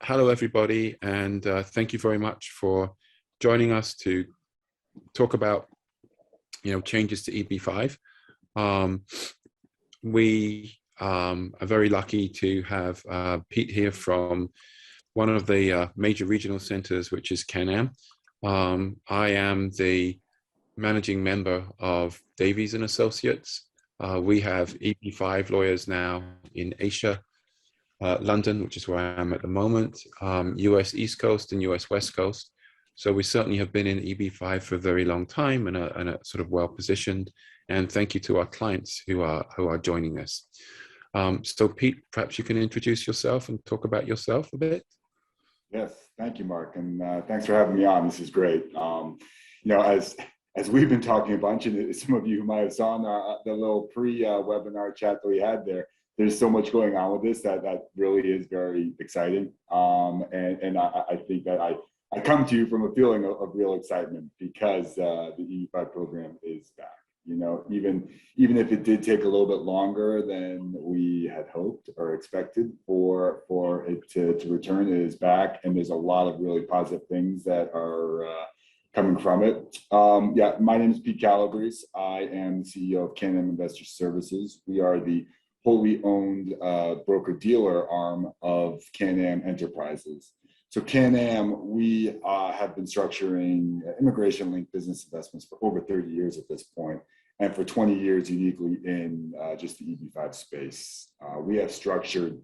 Hello, everybody, and thank you very much for joining us to talk about, changes to EB-5. We are very lucky to have Pete here from one of the major regional centers, which is Can-Am. I am the managing member of Davies and Associates. We have EB-5 lawyers now in Asia, London, which is where I am at the moment, US East Coast and US West Coast. So we certainly have been in EB-5 for a very long time and are sort of well positioned. And thank you to our clients who are joining us. So Pete, perhaps you can introduce yourself and talk about yourself a bit. Yes, thank you, Mark, and thanks for having me on. This is great. As we've been talking a bunch, and some of you who might have saw the little pre-webinar chat that we had there, there's so much going on with this that really is very exciting. And I think that I come to you from a feeling of real excitement because the EB-5 program is back. Even if it did take a little bit longer than we had hoped or expected for it to return, it is back, and there's a lot of really positive things that are coming from it. My name is Pete Calabrese. I am the CEO of Can-Am Investor Services. We are the wholly owned broker-dealer arm of Can-Am Enterprises. So Can-Am, we have been structuring immigration-linked business investments for over 30 years at this point, and for 20 years uniquely in just the EB-5 space. We have structured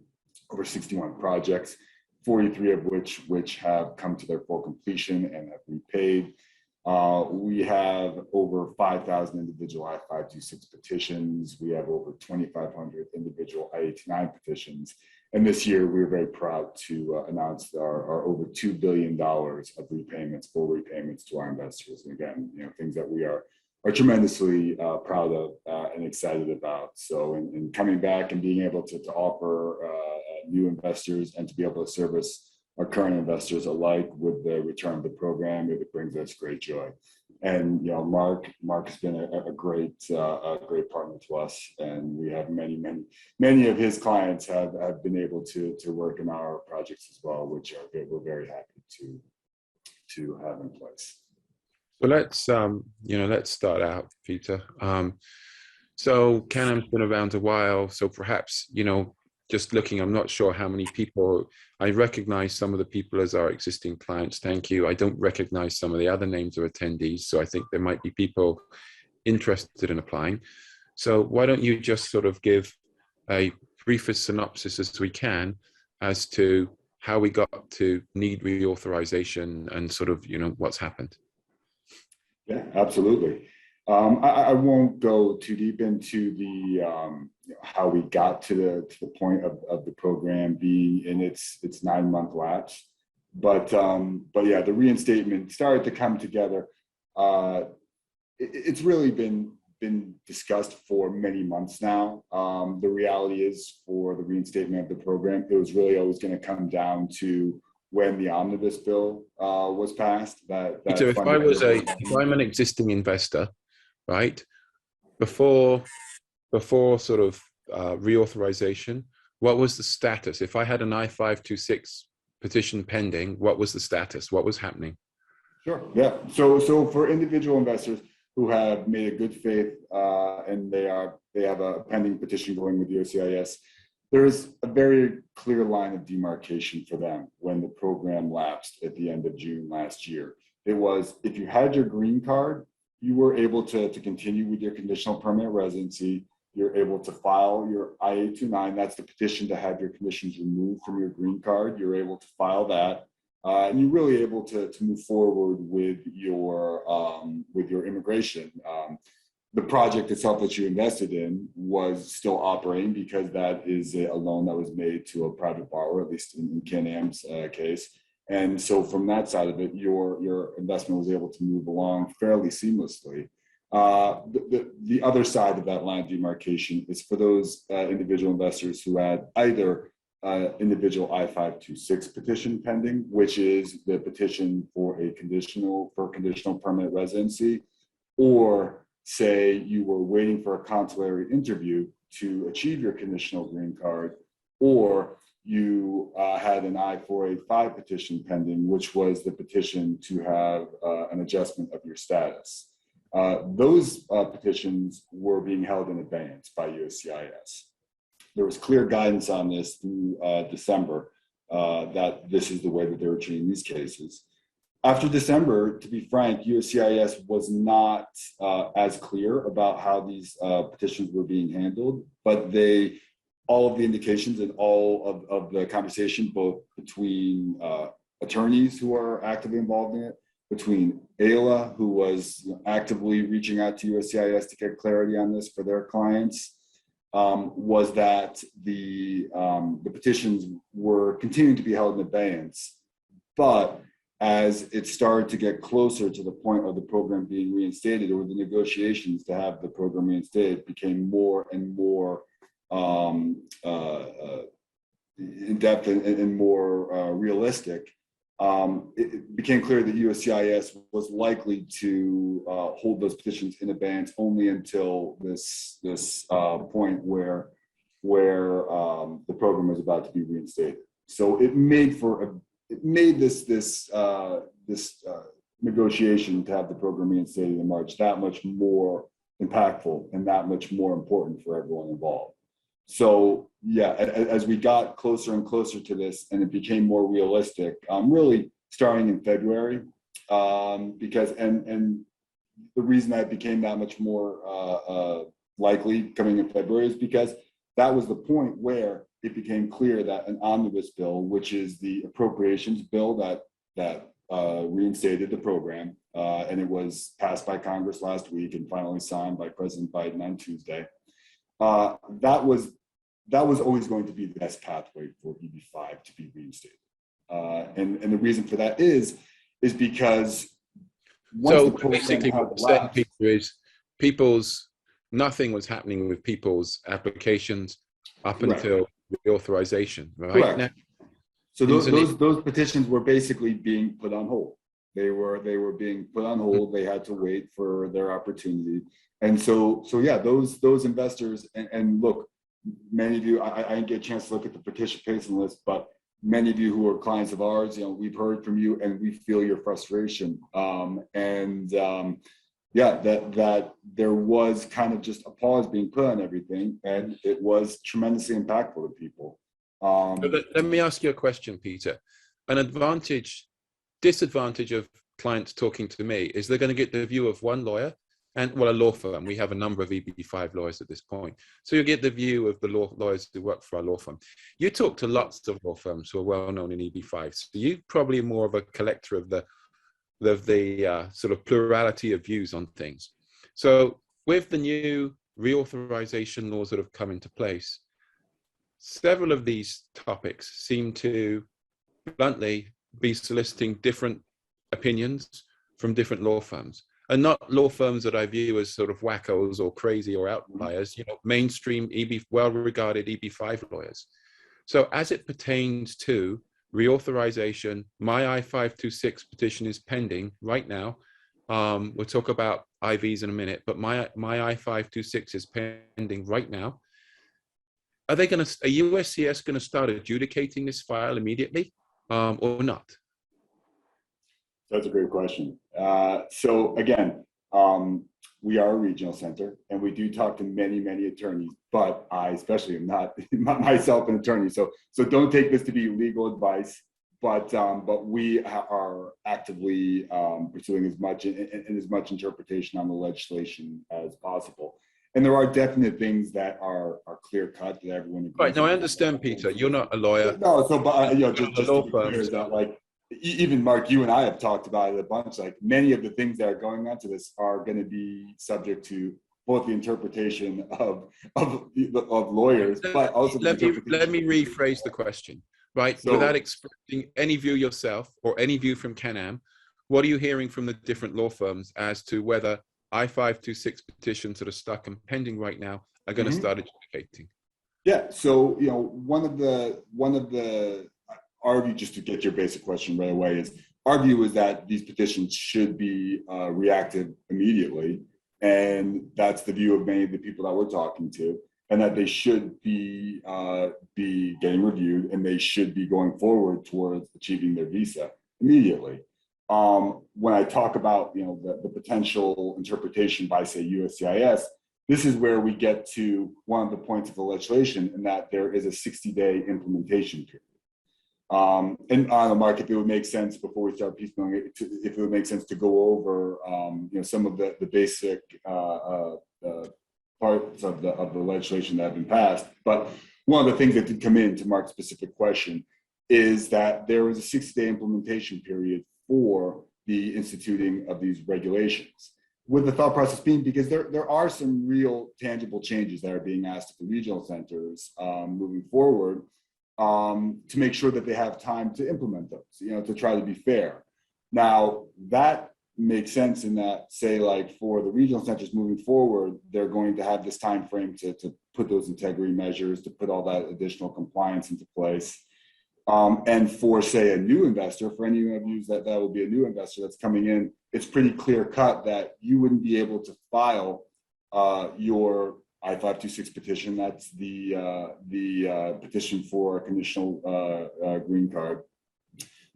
over 61 projects, 43 of which have come to their full completion and have repaid. We have over 5,000 individual I-526 petitions. We have over 2,500 individual I-89 petitions. And this year, we were very proud to announce our over $2 billion of repayments, full repayments to our investors. And again, things that we are tremendously proud of and excited about. So in coming back and being able to offer new investors and to be able to service our current investors alike with the return of the program, it brings us great joy. And Mark has been a great partner to us, and we have many of his clients have been able to work in our projects as well, which we're very happy to have in place. So let's start out, Peter. So Can-Am's been around a while, so perhaps just looking, I'm not sure how many people. I recognize some of the people as our existing clients. Thank you. I don't recognize some of the other names of attendees, so I think there might be people interested in applying. So why don't you just sort of give a briefest synopsis as we can as to how we got to need reauthorization and sort of what's happened. Yeah, absolutely. I won't go too deep into the how we got to the point of the program being in its 9-month lapse, but yeah, the reinstatement started to come together. It's really been discussed for many months now. The reality is, for the reinstatement of the program, it was really always going to come down to when the omnibus bill was passed. So if I'm an existing investor, right, before sort of reauthorization, what was the status? If I had an I-526 petition pending, what was the status? What was happening? Sure. Yeah. So for individual investors who have made a good faith and they have a pending petition going with USCIS, there's a very clear line of demarcation for them when the program lapsed at the end of June last year. It was, if you had your green card, you were able to continue with your conditional permanent residency. You're able to file your I-829. That's the petition to have your conditions removed from your green card. You're able to file that. And you're really able to move forward with your immigration. The project itself that you invested in was still operating because that is a loan that was made to a private borrower, at least in Can-Am's case. And so from that side of it, your investment was able to move along fairly seamlessly. The other side of that line of demarcation is for those individual investors who had either individual I-526 petition pending, which is the petition for conditional permanent residency, or say you were waiting for a consulary interview to achieve your conditional green card, or you had an I-485 petition pending, which was the petition to have an adjustment of your status. Those petitions were being held in abeyance by USCIS. There was clear guidance on this through December that this is the way that they were treating these cases. After December, to be frank, USCIS was not as clear about how these petitions were being handled, but all of the indications and all of the conversation, both between attorneys who are actively involved in it, between AILA, who was actively reaching out to USCIS to get clarity on this for their clients, was that the petitions were continuing to be held in abeyance. But as it started to get closer to the point of the program being reinstated, or the negotiations to have the program reinstated became more and more in depth and more realistic, it became clear that USCIS was likely to hold those petitions in abeyance only until this point where the program was about to be reinstated. So it made this negotiation to have the program reinstated in March that much more impactful and that much more important for everyone involved. So yeah, as we got closer and closer to this, and it became more realistic, really starting in February, because and the reason that it became that much more likely coming in February is because that was the point where it became clear that an omnibus bill, which is the appropriations bill that reinstated the program, and it was passed by Congress last week and finally signed by President Biden on Tuesday. That was always going to be the best pathway for EB-5 to be reinstated. And the reason for that is because so basically what you're saying, Peter, is nothing was happening with people's applications up until reauthorization, right? Correct. Now, so those petitions were basically being put on hold. They were being put on hold. They had to wait for their opportunity. And so yeah, those investors, and look, many of you, I didn't get a chance to look at the participation list, but many of you who are clients of ours, we've heard from you and we feel your frustration. Yeah, that there was kind of just a pause being put on everything, and it was tremendously impactful to people. Let me ask you a question, Peter. An disadvantage of clients talking to me is they're going to get the view of one lawyer, and a law firm. We have a number of EB-5 lawyers at this point. So you get the view of the lawyers who work for our law firm. You talk to lots of law firms who are well known in EB-5. So you probably more of a collector of the sort of plurality of views on things. So with the new reauthorization laws that have come into place, several of these topics seem to bluntly be soliciting different opinions from different law firms. And not law firms that I view as sort of wackos or crazy or outliers, mainstream well-regarded EB-5 lawyers. So as it pertains to reauthorization, my I-526 petition is pending right now. We'll talk about IVs in a minute, but my I-526 is pending right now. Are USCIS going to start adjudicating this file immediately or not? That's a great question. So again, we are a regional center, and we do talk to many, many attorneys, but I especially am not myself an attorney. So don't take this to be legal advice, but we are actively pursuing as much interpretation on the legislation as possible. And there are definite things that are clear cut that everyone agrees. Right. Now I understand, Peter. You're not a lawyer. No. So, but just to be clear, is that even Mark, you and I have talked about it a bunch. Like many of the things that are going on to this are going to be subject to both the interpretation of lawyers, but also let me rephrase the question. Right, so, without expressing any view yourself or any view from Can-Am, what are you hearing from the different law firms as to whether I-526 petitions that are stuck and pending right now are going to start adjudicating? Yeah. So one of the our view, just to get your basic question right away, is our view is that these petitions should be reactive immediately. And that's the view of many of the people that we're talking to. and that they should be getting reviewed, and they should be going forward towards achieving their visa immediately. When I talk about the potential interpretation by, say, USCIS, this is where we get to one of the points of the legislation, in that there is a 60-day implementation period. And on the market, it would make sense, before we start piecemealing it, if it would make sense to go over some of the basic parts of the legislation that have been passed. But one of the things that did come in to Mark's specific question is that there was a 60-day implementation period for the instituting of these regulations, with the thought process being because there are some real tangible changes that are being asked of the regional centers moving forward, to make sure that they have time to implement those, to try to be fair. Now, that makes sense in that, say, like for the regional centers moving forward, they're going to have this time frame to put those integrity measures, to put all that additional compliance into place. And for, say, a new investor, for any of you that will be a new investor that's coming in, it's pretty clear cut that you wouldn't be able to file your I-526 petition. That's the petition for a conditional green card.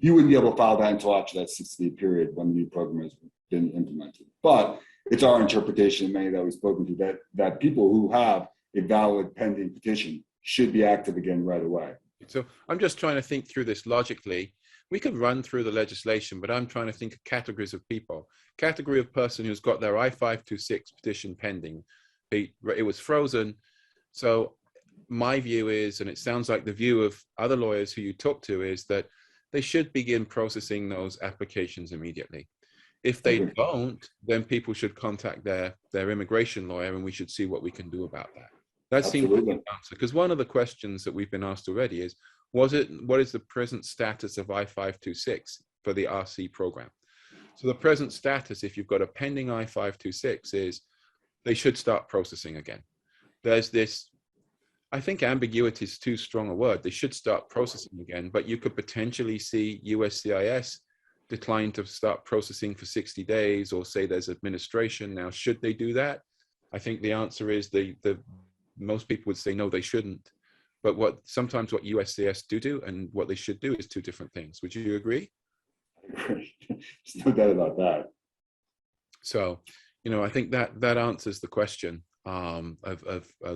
You wouldn't be able to file that until after that 60-day period, when the new program has been implemented. But it's our interpretation, many that we've spoken to, that people who have a valid pending petition should be active again right away. So I'm just trying to think through this logically. We could run through the legislation, but I'm trying to think of categories of people. Category of person who's got their I-526 petition pending. It was frozen. So my view is, and it sounds like the view of other lawyers who you talk to, is that they should begin processing those applications immediately. If they don't, then people should contact their immigration lawyer, and we should see what we can do about that. That seems like the answer, because one of the questions that we've been asked already is, what is the present status of I-526 for the RC program? So the present status, if you've got a pending I-526, is they should start processing again. There's this, I think ambiguity is too strong a word. They should start processing again, but you could potentially see USCIS decline to start processing for 60 days, or say there's administration. Now, should they do that? I think the answer is most people would say no, they shouldn't. But sometimes what USCIS do and what they should do is two different things. Would you agree? I agree. There's no doubt about that. So, I think that answers the question of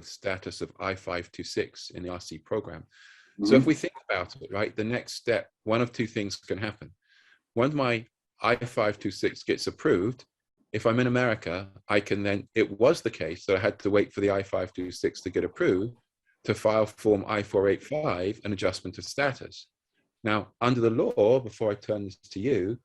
status of I-526 in the RC program. Mm-hmm. So if we think about it, right, the next step, one of two things can happen. Once my I-526 gets approved, if I'm in America, I can then, it was the case that I had to wait for the I-526 to get approved to file Form I-485, an adjustment of status. Now, under the law, before I turn this to you,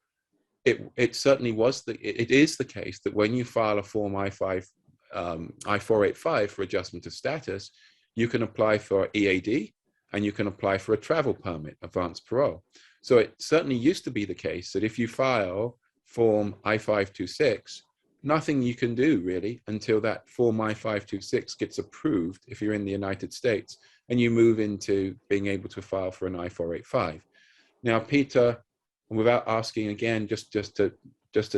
it certainly was it is the case that when you file a Form I-485 for adjustment of status, you can apply for EAD and you can apply for a travel permit, advance parole. So it certainly used to be the case that if you file Form I-526, nothing you can do really until that Form I-526 gets approved if you're in the United States, and you move into being able to file for an I-485. Now, Peter, without asking again, just to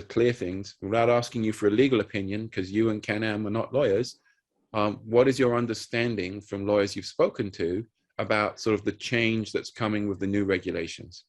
clear things, without asking you for a legal opinion, because you and Can-Am are not lawyers, what is your understanding from lawyers you've spoken to about sort of the change that's coming with the new regulations?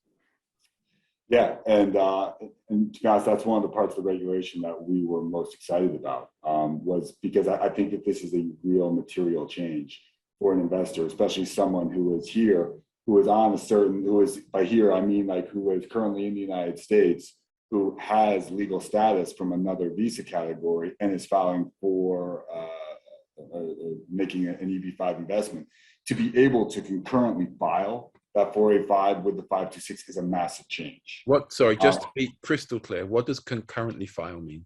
Yeah, and to be honest, that's one of the parts of the regulation that we were most excited about, was because I think that this is a real material change for an investor, especially someone who is here, who is on a certain, who is, by here I mean like who is currently in the United States, who has legal status from another visa category and is filing for making an EB-5 investment. To be able to concurrently file that 485 with the 526 is a massive change. Sorry, just to be crystal clear, what does concurrently file mean?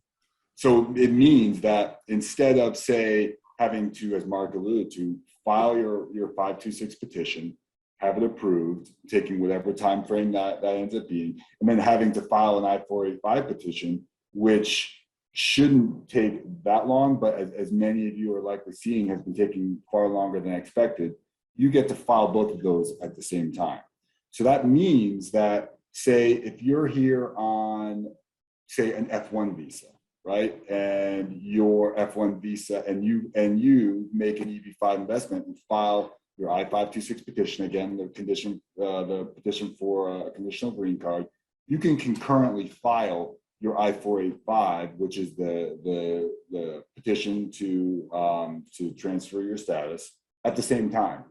So it means that instead of, say, having to, as Mark alluded to, file your 526 petition, have it approved, taking whatever time frame that ends up being, and then having to file an I-485 petition, which shouldn't take that long, but as many of you are likely seeing, has been taking far longer than expected. You get to file both of those at the same time. So that means that, say, if you're here on, say, an F1 visa, right? And your F1 visa, and you make an EB-5 investment and file your I-526 petition, again, the petition for a conditional green card. You can concurrently file your I-485, which is the petition to transfer your status, at the same time.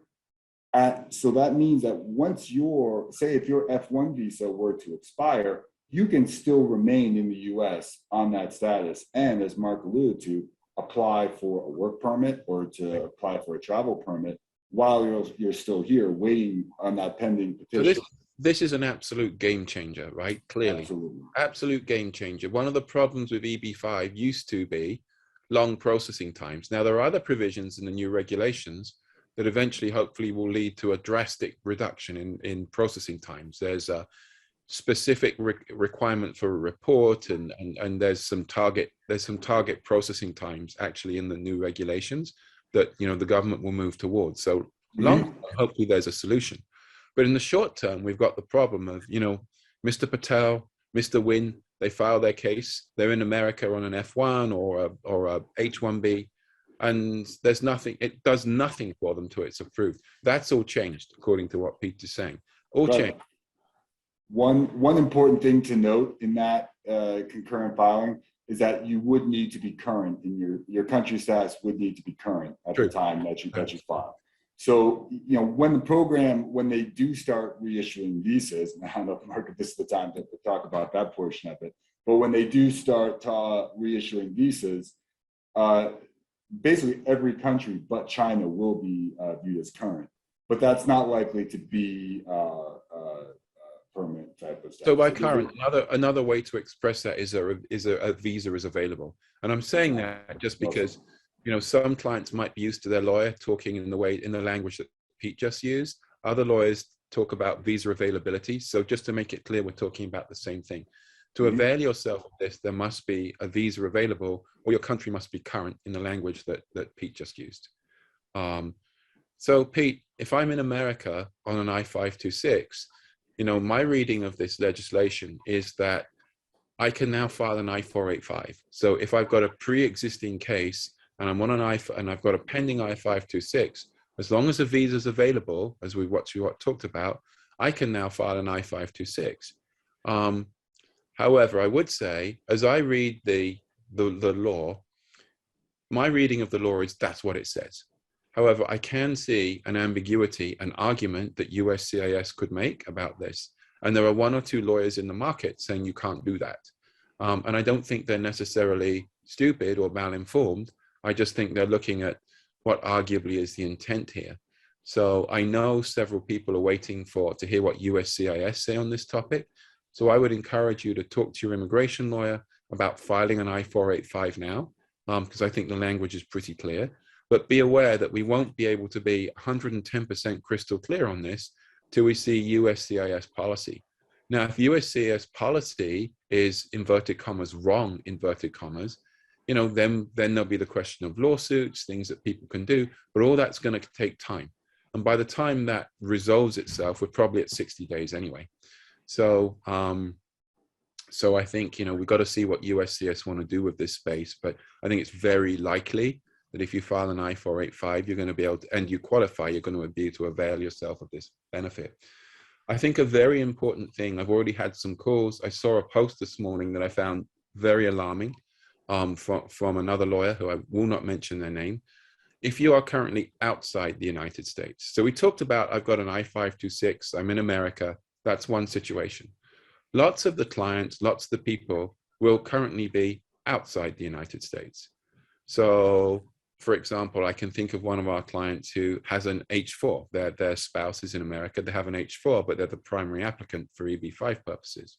So that means that once if your F1 visa were to expire, you can still remain in the US on that status. And as Mark alluded to, apply for a work permit or to apply for a travel permit while you're still here waiting on that pending petition. So this is an absolute game changer, right? Clearly. Absolutely. Absolute game changer. One of the problems with EB-5 used to be long processing times. Now, there are other provisions in the new regulations that eventually, hopefully, will lead to a drastic reduction in processing times. There's a specific requirement for a report, and there's some target processing times actually in the new regulations that the government will move towards. So long, hopefully, there's a solution. But in the short term, we've got the problem of Mr. Patel, Mr. Wynn. They file their case. They're in America on an F1 or a H1B. And there's nothing, it does nothing for them till it's approved. That's all changed, according to what Pete is saying. All changed. One important thing to note in that concurrent filing is that you would need to be current in your country status would need to be current at the time that you file. So, when they do start reissuing visas, and I don't know, Mark, if this is the time to talk about that portion of it, but when they do start reissuing visas, basically every country but China will be viewed as current, but that's not likely to be permanent type of stuff. So by current, another way to express that is a visa is available, and I'm saying that just because some clients might be used to their lawyer talking in the language that Pete just used. Other lawyers talk about visa availability. So just to make it clear, we're talking about the same thing. To avail yourself of this, there must be a visa available, or your country must be current in the language that Pete just used. So Pete, if I'm in America on an I-526, my reading of this legislation is that I can now file an I-485. So if I've got a pre-existing case and I'm on and I've got a pending I-526, as long as the visa is available, as we talked about, I can now file an I-526. However, I would say, as I read the law, my reading of the law is that's what it says. However, I can see an ambiguity, an argument that USCIS could make about this. And there are one or two lawyers in the market saying you can't do that. And I don't think they're necessarily stupid or malinformed. I just think they're looking at what arguably is the intent here. So I know several people are waiting to hear what USCIS say on this topic. So I would encourage you to talk to your immigration lawyer about filing an I-485 now, because I think the language is pretty clear. But be aware that we won't be able to be 110% crystal clear on this till we see USCIS policy. Now, if USCIS policy is, inverted commas, wrong, inverted commas, then there'll be the question of lawsuits, things that people can do, but all that's going to take time. And by the time that resolves itself, we're probably at 60 days anyway. So, so I think, we've got to see what USCIS want to do with this space, but I think it's very likely that if you file an I-485, you're going to be able to, and you qualify, you're going to be able to avail yourself of this benefit. I think a very important thing, I've already had some calls. I saw a post this morning that I found very alarming from another lawyer who I will not mention their name. If you are currently outside the United States, so we talked about, I've got an I-526, I'm in America, that's one situation. Lots of the clients, lots of the people will currently be outside the United States. So, for example, I can think of one of our clients who has an H4. Their spouse is in America, they have an H4, but they're the primary applicant for EB-5 purposes.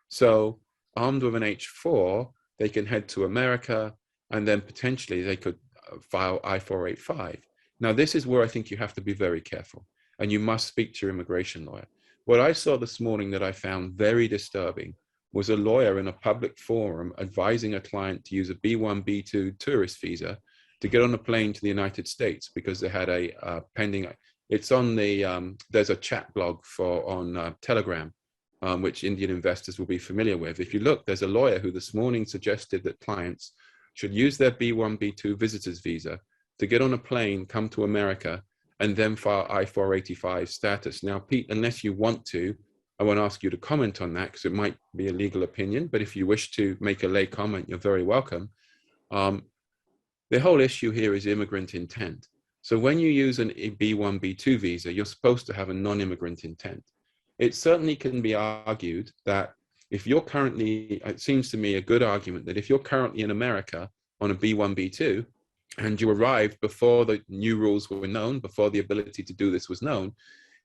So, armed with an H4, they can head to America, and then potentially they could file I-485. Now, this is where I think you have to be very careful, and you must speak to your immigration lawyer. What I saw this morning that I found very disturbing was a lawyer in a public forum advising a client to use a B1, B2 tourist visa to get on a plane to the United States because they had a pending, it's on the, there's a chat blog on Telegram which Indian investors will be familiar with. If you look, there's a lawyer who this morning suggested that clients should use their B1, B2 visitors visa to get on a plane, come to America, and then file I-485 status. Now, Pete, unless you want to, I won't ask you to comment on that because it might be a legal opinion, but if you wish to make a lay comment, you're very welcome. The whole issue here is immigrant intent. So when you use an B1, B2 visa, you're supposed to have a non-immigrant intent. It certainly can be argued that if you're currently, it seems to me a good argument that if you're currently in America on a B1, B2, and you arrived before the new rules were known, before the ability to do this was known,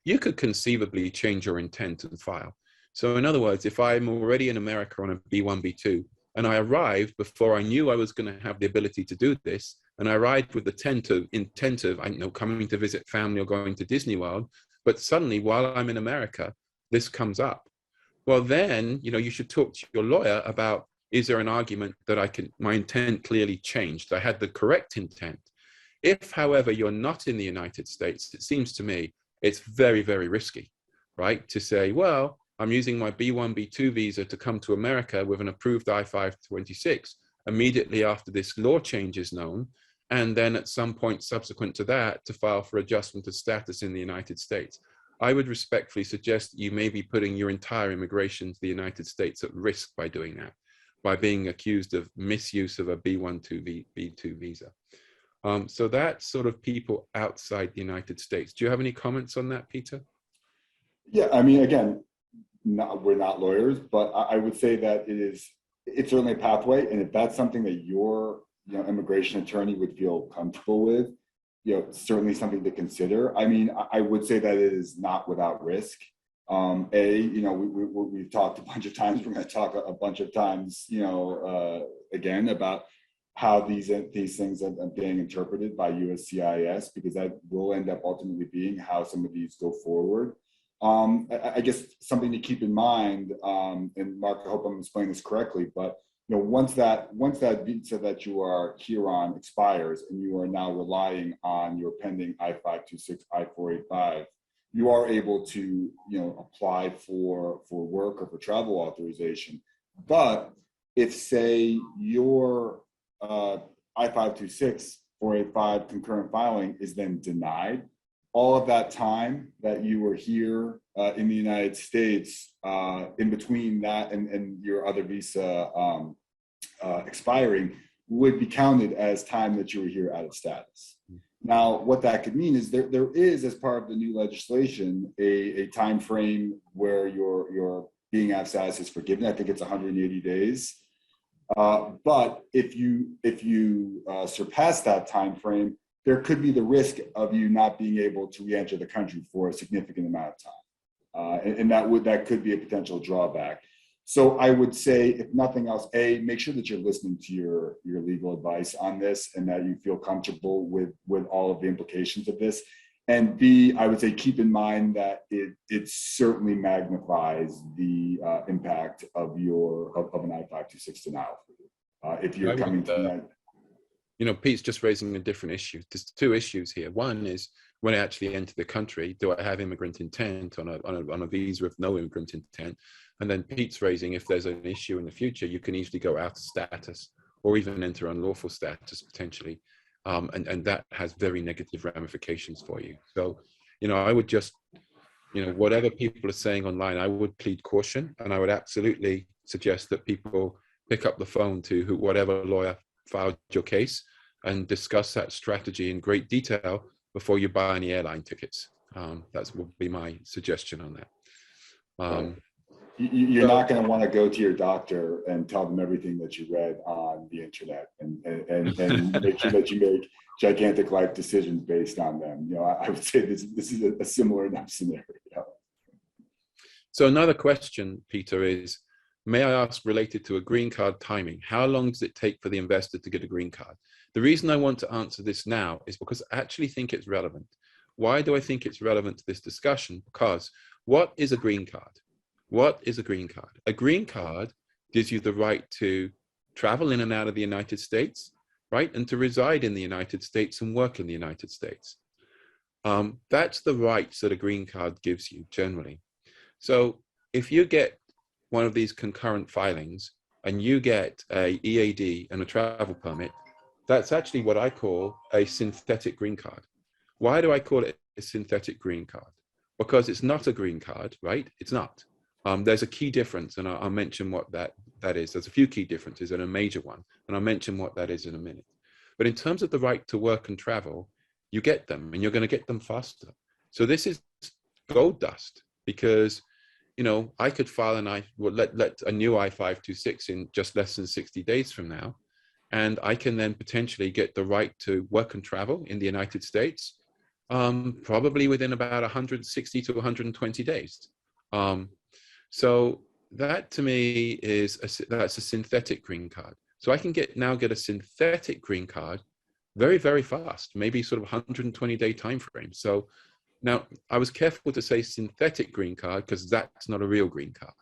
you could conceivably change your intent and file. So in other words, if I'm already in America on a B1, B2, and I arrived before I knew I was going to have the ability to do this, and I arrived with the intent of, I don't know, coming to visit family or going to Disney World, but suddenly while I'm in America, this comes up. Well, then, you should talk to your lawyer about, is there an argument that my intent clearly changed? I had the correct intent. If, however, you're not in the United States, it seems to me, it's very, very risky, right? To say, well, I'm using my B1, B2 visa to come to America with an approved I-526 immediately after this law change is known, and then at some point subsequent to that, to file for adjustment of status in the United States. I would respectfully suggest you may be putting your entire immigration to the United States at risk by doing that, by being accused of misuse of a B1 to B2 visa. So that's sort of people outside the United States. Do you have any comments on that, Peter? Yeah, I mean, again, we're not lawyers, but I would say that it's certainly a pathway. And if that's something that your immigration attorney would feel comfortable with, certainly something to consider. I mean, I would say that it is not without risk. We've talked a bunch of times. We're going to talk a bunch of times, again, about how these things are being interpreted by USCIS, because that will end up ultimately being how some of these go forward. I guess something to keep in mind, and Mark, I hope I'm explaining this correctly, but once that visa that you are here on expires and you are now relying on your pending I-526, I-485, you are able to apply for work or for travel authorization. But if, say, your I-526, 485 concurrent filing is then denied, all of that time that you were here in the United States, in between that and your other visa expiring, would be counted as time that you were here out of status. Now, what that could mean is there is, as part of the new legislation, a time frame where your being out of status is forgiven. I think it's 180 days. But if you surpass that time frame, there could be the risk of you not being able to re-enter the country for a significant amount of time, and that could be a potential drawback. So I would say, if nothing else, A, make sure that you're listening to your legal advice on this and that you feel comfortable with all of the implications of this. And B, I would say keep in mind that it certainly magnifies the impact of an I-526 denial for you. If you're coming to that. Pete's just raising a different issue. There's two issues here. One is, when I actually enter the country, do I have immigrant intent on a visa with no immigrant intent? And then Pete's raising, if there's an issue in the future, you can easily go out of status or even enter unlawful status potentially. And that has very negative ramifications for you. So, I would just, whatever people are saying online, I would plead caution, and I would absolutely suggest that people pick up the phone to whatever lawyer filed your case and discuss that strategy in great detail before you buy any airline tickets. That would be my suggestion on that. You're not going to want to go to your doctor and tell them everything that you read on the internet and make sure that you make gigantic life decisions based on them. I would say this is a similar enough scenario. So another question, Peter, is, may I ask, related to a green card timing, how long does it take for the investor to get a green card? The reason I want to answer this now is because I actually think it's relevant. Why do I think it's relevant to this discussion? Because what is a green card? What is a green card? A green card gives you the right to travel in and out of the United States, right? And to reside in the United States and work in the United States. That's the rights that a green card gives you generally. So if you get one of these concurrent filings and you get a EAD and a travel permit, that's actually what I call a synthetic green card. Why do I call it a synthetic green card? Because it's not a green card, right? It's not. There's a key difference, and I'll mention what that is. There's a few key differences and a major one, and I'll mention what that is in a minute. But in terms of the right to work and travel, you get them, and you're going to get them faster. So this is gold dust, because I could file let a new I-526 in just less than 60 days from now, and I can then potentially get the right to work and travel in the United States, probably within about 160 to 120 days. So that to me that's a synthetic green card. So I can now get a synthetic green card very, very fast, maybe sort of 120-day time frame. So now I was careful to say synthetic green card because that's not a real green card,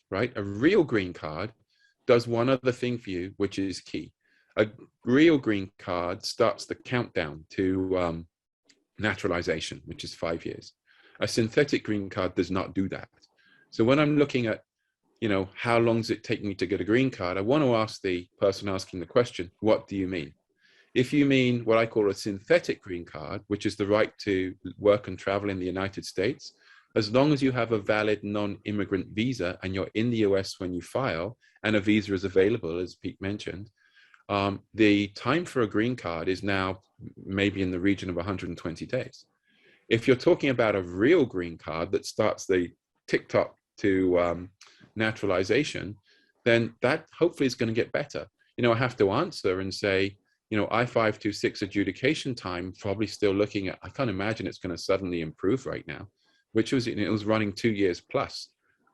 right? A real green card does one other thing for you, which is key. A real green card starts the countdown to naturalization, which is 5 years. A synthetic green card does not do that. So when I'm looking at, how long does it take me to get a green card, I want to ask the person asking the question, what do you mean? If you mean what I call a synthetic green card, which is the right to work and travel in the United States, as long as you have a valid non-immigrant visa and you're in the US when you file and a visa is available, as Pete mentioned, the time for a green card is now maybe in the region of 120 days. If you're talking about a real green card that starts the tick-tock to naturalization, then that hopefully is going to get better. I have to answer and say, I-526 adjudication time, probably still looking at, I can't imagine it's going to suddenly improve right now, which was, it was running 2 years plus.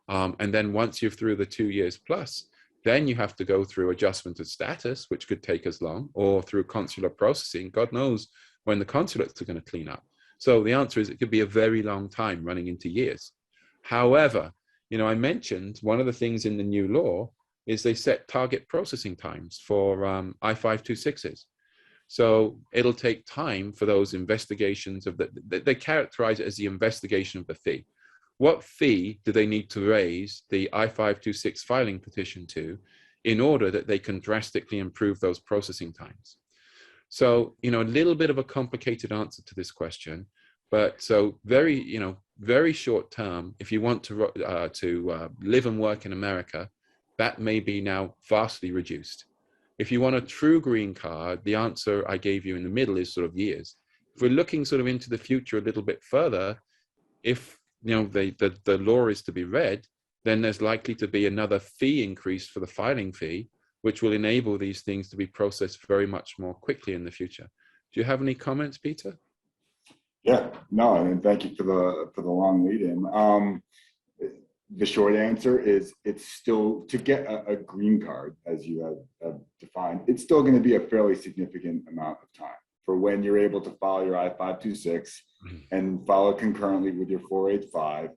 And then once you're through the 2 years plus, then you have to go through adjustment of status, which could take as long, or through consular processing. God knows when the consulates are going to clean up. So the answer is it could be a very long time running into years. However, I mentioned one of the things in the new law is they set target processing times for I-526s. So it'll take time for those investigations of they characterize it as the investigation of the fee. What fee do they need to raise the I-526 filing petition to in order that they can drastically improve those processing times? So, a little bit of a complicated answer to this question, but so very short term, if you want to live and work in America, that may be now vastly reduced. If you want a true green card, the answer I gave you in the middle is sort of years. If we're looking sort of into the future a little bit further, if the law is to be read, then there's likely to be another fee increase for the filing fee, which will enable these things to be processed very much more quickly in the future. Do you have any comments, Peter? Yeah, no, and thank you for the long lead in. The short answer is it's still, to get a green card, as you have defined, it's still going to be a fairly significant amount of time for when you're able to file your I-526 and file it concurrently with your 485.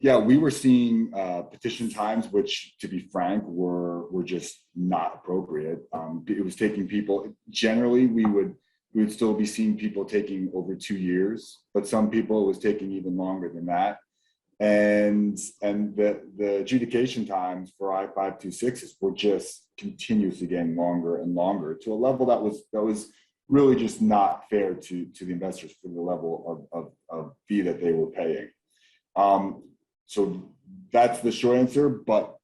Yeah, we were seeing petition times, which, to be frank, were just not appropriate. It was taking people, generally we would still be seeing people taking over 2 years, but some people it was taking even longer than that. And the adjudication times for I-526s were just continuously getting longer and longer to a level that was really just not fair to the investors for the level of fee that they were paying. So that's the short answer, but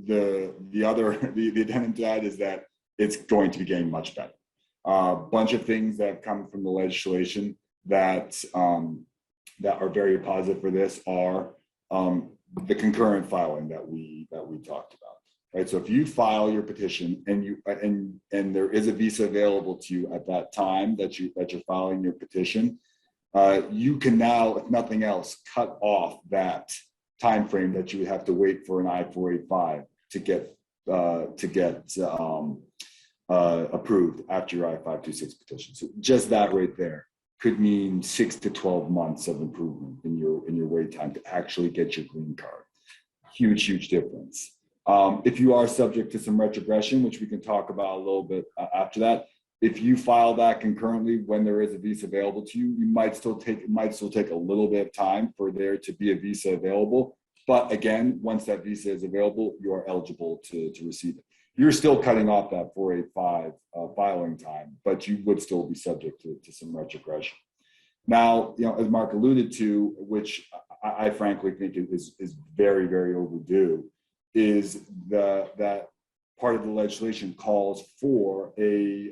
the addendum to that is that it's going to be getting much better. A bunch of things that have come from the legislation that are very positive for this are the concurrent filing that we talked about, right? So if you file your petition and there is a visa available to you at that time that you're filing your petition, you can now, if nothing else, cut off that time frame that you would have to wait for an I-485 to get approved after your I-526 petition. So just that right there could mean 6 to 12 months of improvement in your wait time to actually get your green card. Huge difference. If you are subject to some retrogression, which we can talk about a little bit after that, if you file that concurrently when there is a visa available to you, it might still take a little bit of time for there to be a visa available. But again, once that visa is available, you are eligible to receive it. You're still cutting off that 485 filing time, but you would still be subject to some retrogression. Now, as Mark alluded to, which I frankly think is very, very overdue, is that part of the legislation calls for a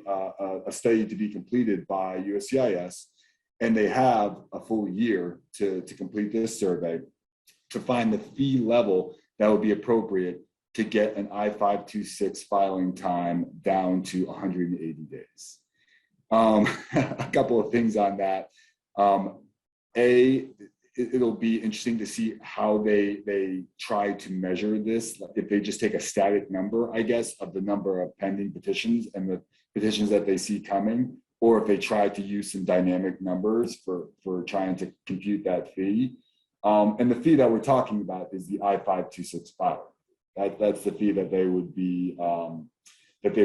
study to be completed by USCIS, and they have a full year to complete this survey to find the fee level that would be appropriate to get an I-526 filing time down to 180 days. A couple of things on that. It'll be interesting to see how they try to measure this. If they just take a static number, I guess, of the number of pending petitions and the petitions that they see coming, or if they try to use some dynamic numbers for trying to compute that fee. And the fee that we're talking about is the I-526 filing. That's the fee that they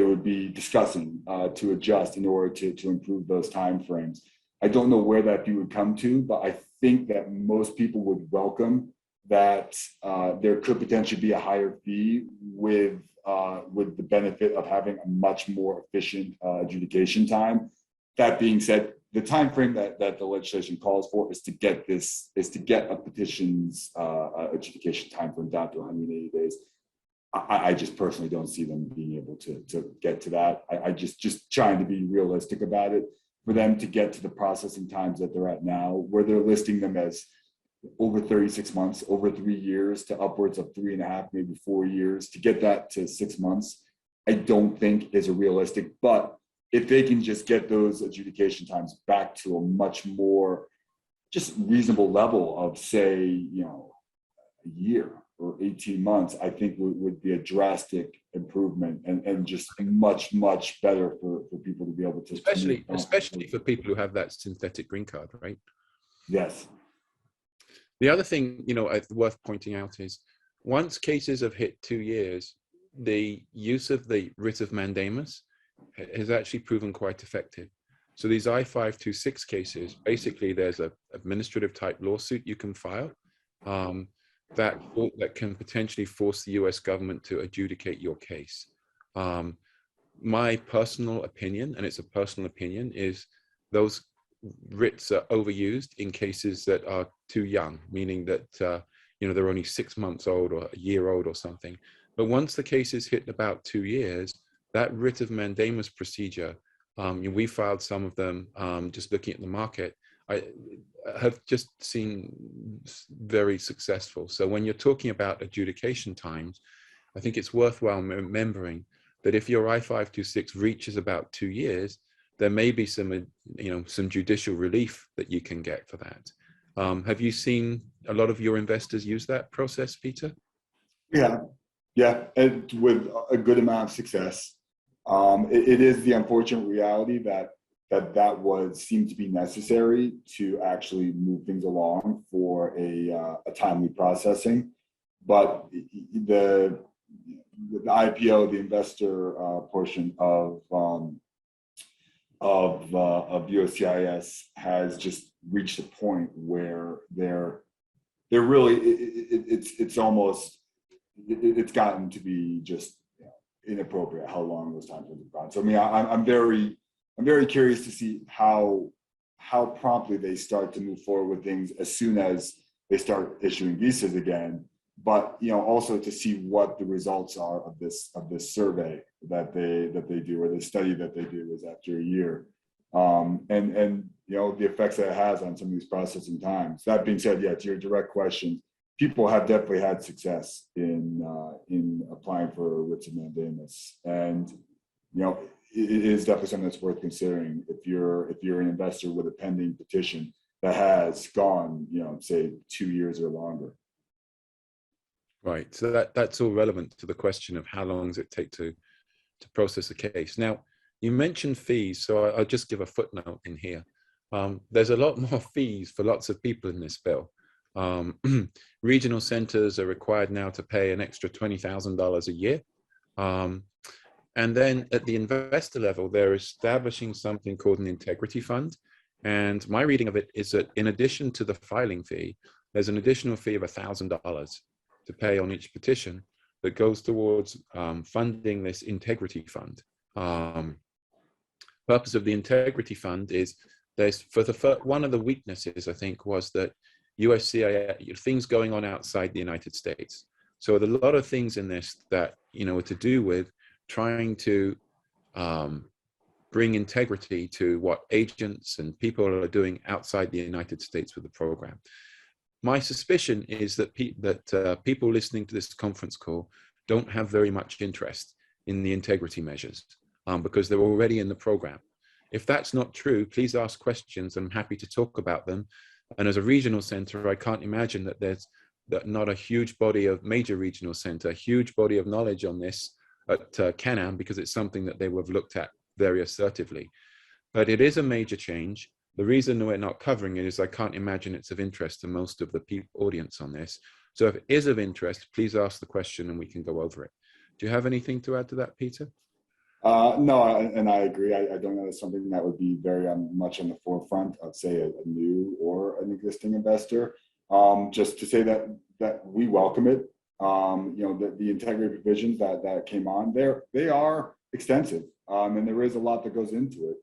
would be discussing to adjust in order to improve those timeframes. I don't know where that fee would come to, but I think that most people would welcome that there could potentially be a higher fee with the benefit of having a much more efficient adjudication time. That being said, the time frame that the legislation calls for is to get a petition's adjudication time frame down to 180 days. I just personally don't see them being able to get to that. I just trying to be realistic about it. For them to get to the processing times that they're at now, where they're listing them as over 36 months, over 3 years, to upwards of 3.5, maybe 4 years, to get that to 6 months, I don't think is a realistic. But if they can just get those adjudication times back to a much more just reasonable level of, say, a year or 18 months, I think would be a drastic improvement and just much, much better for people to be able to. Especially for people who have that synthetic green card, right? Yes. The other thing, worth pointing out is once cases have hit 2 years, the use of the Writ of Mandamus has actually proven quite effective. So these I-526 cases, basically there's an administrative type lawsuit you can file that can potentially force the US government to adjudicate your case. My personal opinion, and it's a personal opinion, is those writs are overused in cases that are too young, meaning that they're only 6 months old or a year old or something. But once the cases hit about 2 years, that Writ of Mandamus procedure, we filed some of them just looking at the market, I have just seen very successful. So when you're talking about adjudication times, I think it's worthwhile remembering that if your I-526 reaches about 2 years, there may be some judicial relief that you can get for that. Have you seen a lot of your investors use that process, Peter? Yeah, and with a good amount of success. It is the unfortunate reality that seemed to be necessary to actually move things along for a timely processing. But the IPO, the investor portion of USCIS has just reached a point where they're really it's gotten to be just inappropriate how long those times have gone. So I mean, I'm very curious to see how promptly they start to move forward with things as soon as they start issuing visas again. But also to see what the results are of this survey that they do, or the study that they do is after a year, and the effects that it has on some of these processing times. That being said, to your direct question, people have definitely had success in applying for writs of mandamus, and it is definitely something that's worth considering if you're an investor with a pending petition that has gone, say 2 years or longer. Right. So that's all relevant to the question of how long does it take to process a case. Now, you mentioned fees, so I'll just give a footnote in here. There's a lot more fees for lots of people in this bill. Regional centers are required now to pay an extra $20,000 a year. And then at the investor level, they're establishing something called an integrity fund. And my reading of it is that in addition to the filing fee, there's an additional fee of $1,000 to pay on each petition that goes towards funding this integrity fund. Purpose of the integrity fund is one of the weaknesses, I think, was that USCIS, things going on outside the United States. So there are a lot of things in this that, are to do with trying to bring integrity to what agents and people are doing outside the United States with the program. My suspicion is that people listening to this conference call don't have very much interest in the integrity measures because they're already in the program. If that's not true, please ask questions. I'm happy to talk about them. And as a regional center, I can't imagine that there's not a huge body of major regional center, huge body of knowledge on this at CanAm, because it's something that they will have looked at very assertively. But it is a major change. The reason we're not covering it is I can't imagine it's of interest to most of the audience on this. So if it is of interest, please ask the question and we can go over it. Do you have anything to add to that, Peter? No, and I agree. I don't know, it's something that would be very much on the forefront of, say, a new or an existing investor. Just to say that we welcome it. The integrity provisions that came on there, they are extensive, and there is a lot that goes into it.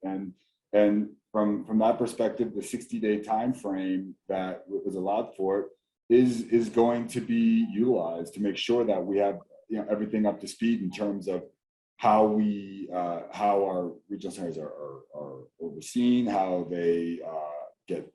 And from that perspective, the 60-day time frame that was allowed for it is going to be utilized to make sure that we have everything up to speed in terms of how our regional centers are overseen, how they get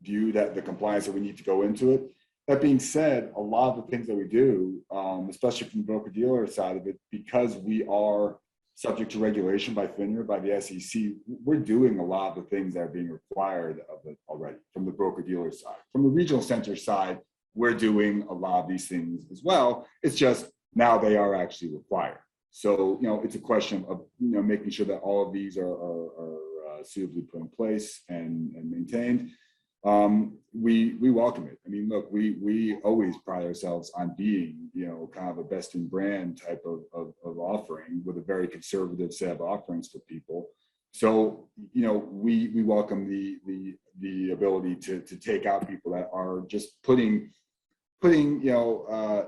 viewed at the compliance that we need to go into it. That being said, a lot of the things that we do, especially from the broker-dealer side of it, because we are subject to regulation by FINRA, by the SEC, we're doing a lot of the things that are being required of it already from the broker-dealer side. From the regional center side, we're doing a lot of these things as well. It's just now they are actually required. So, it's a question of, making sure that all of these are suitably put in place and maintained. We welcome it. I mean, look, we always pride ourselves on being, kind of a best in brand type of offering with a very conservative set of offerings for people. So, we welcome the ability to take out people that are just putting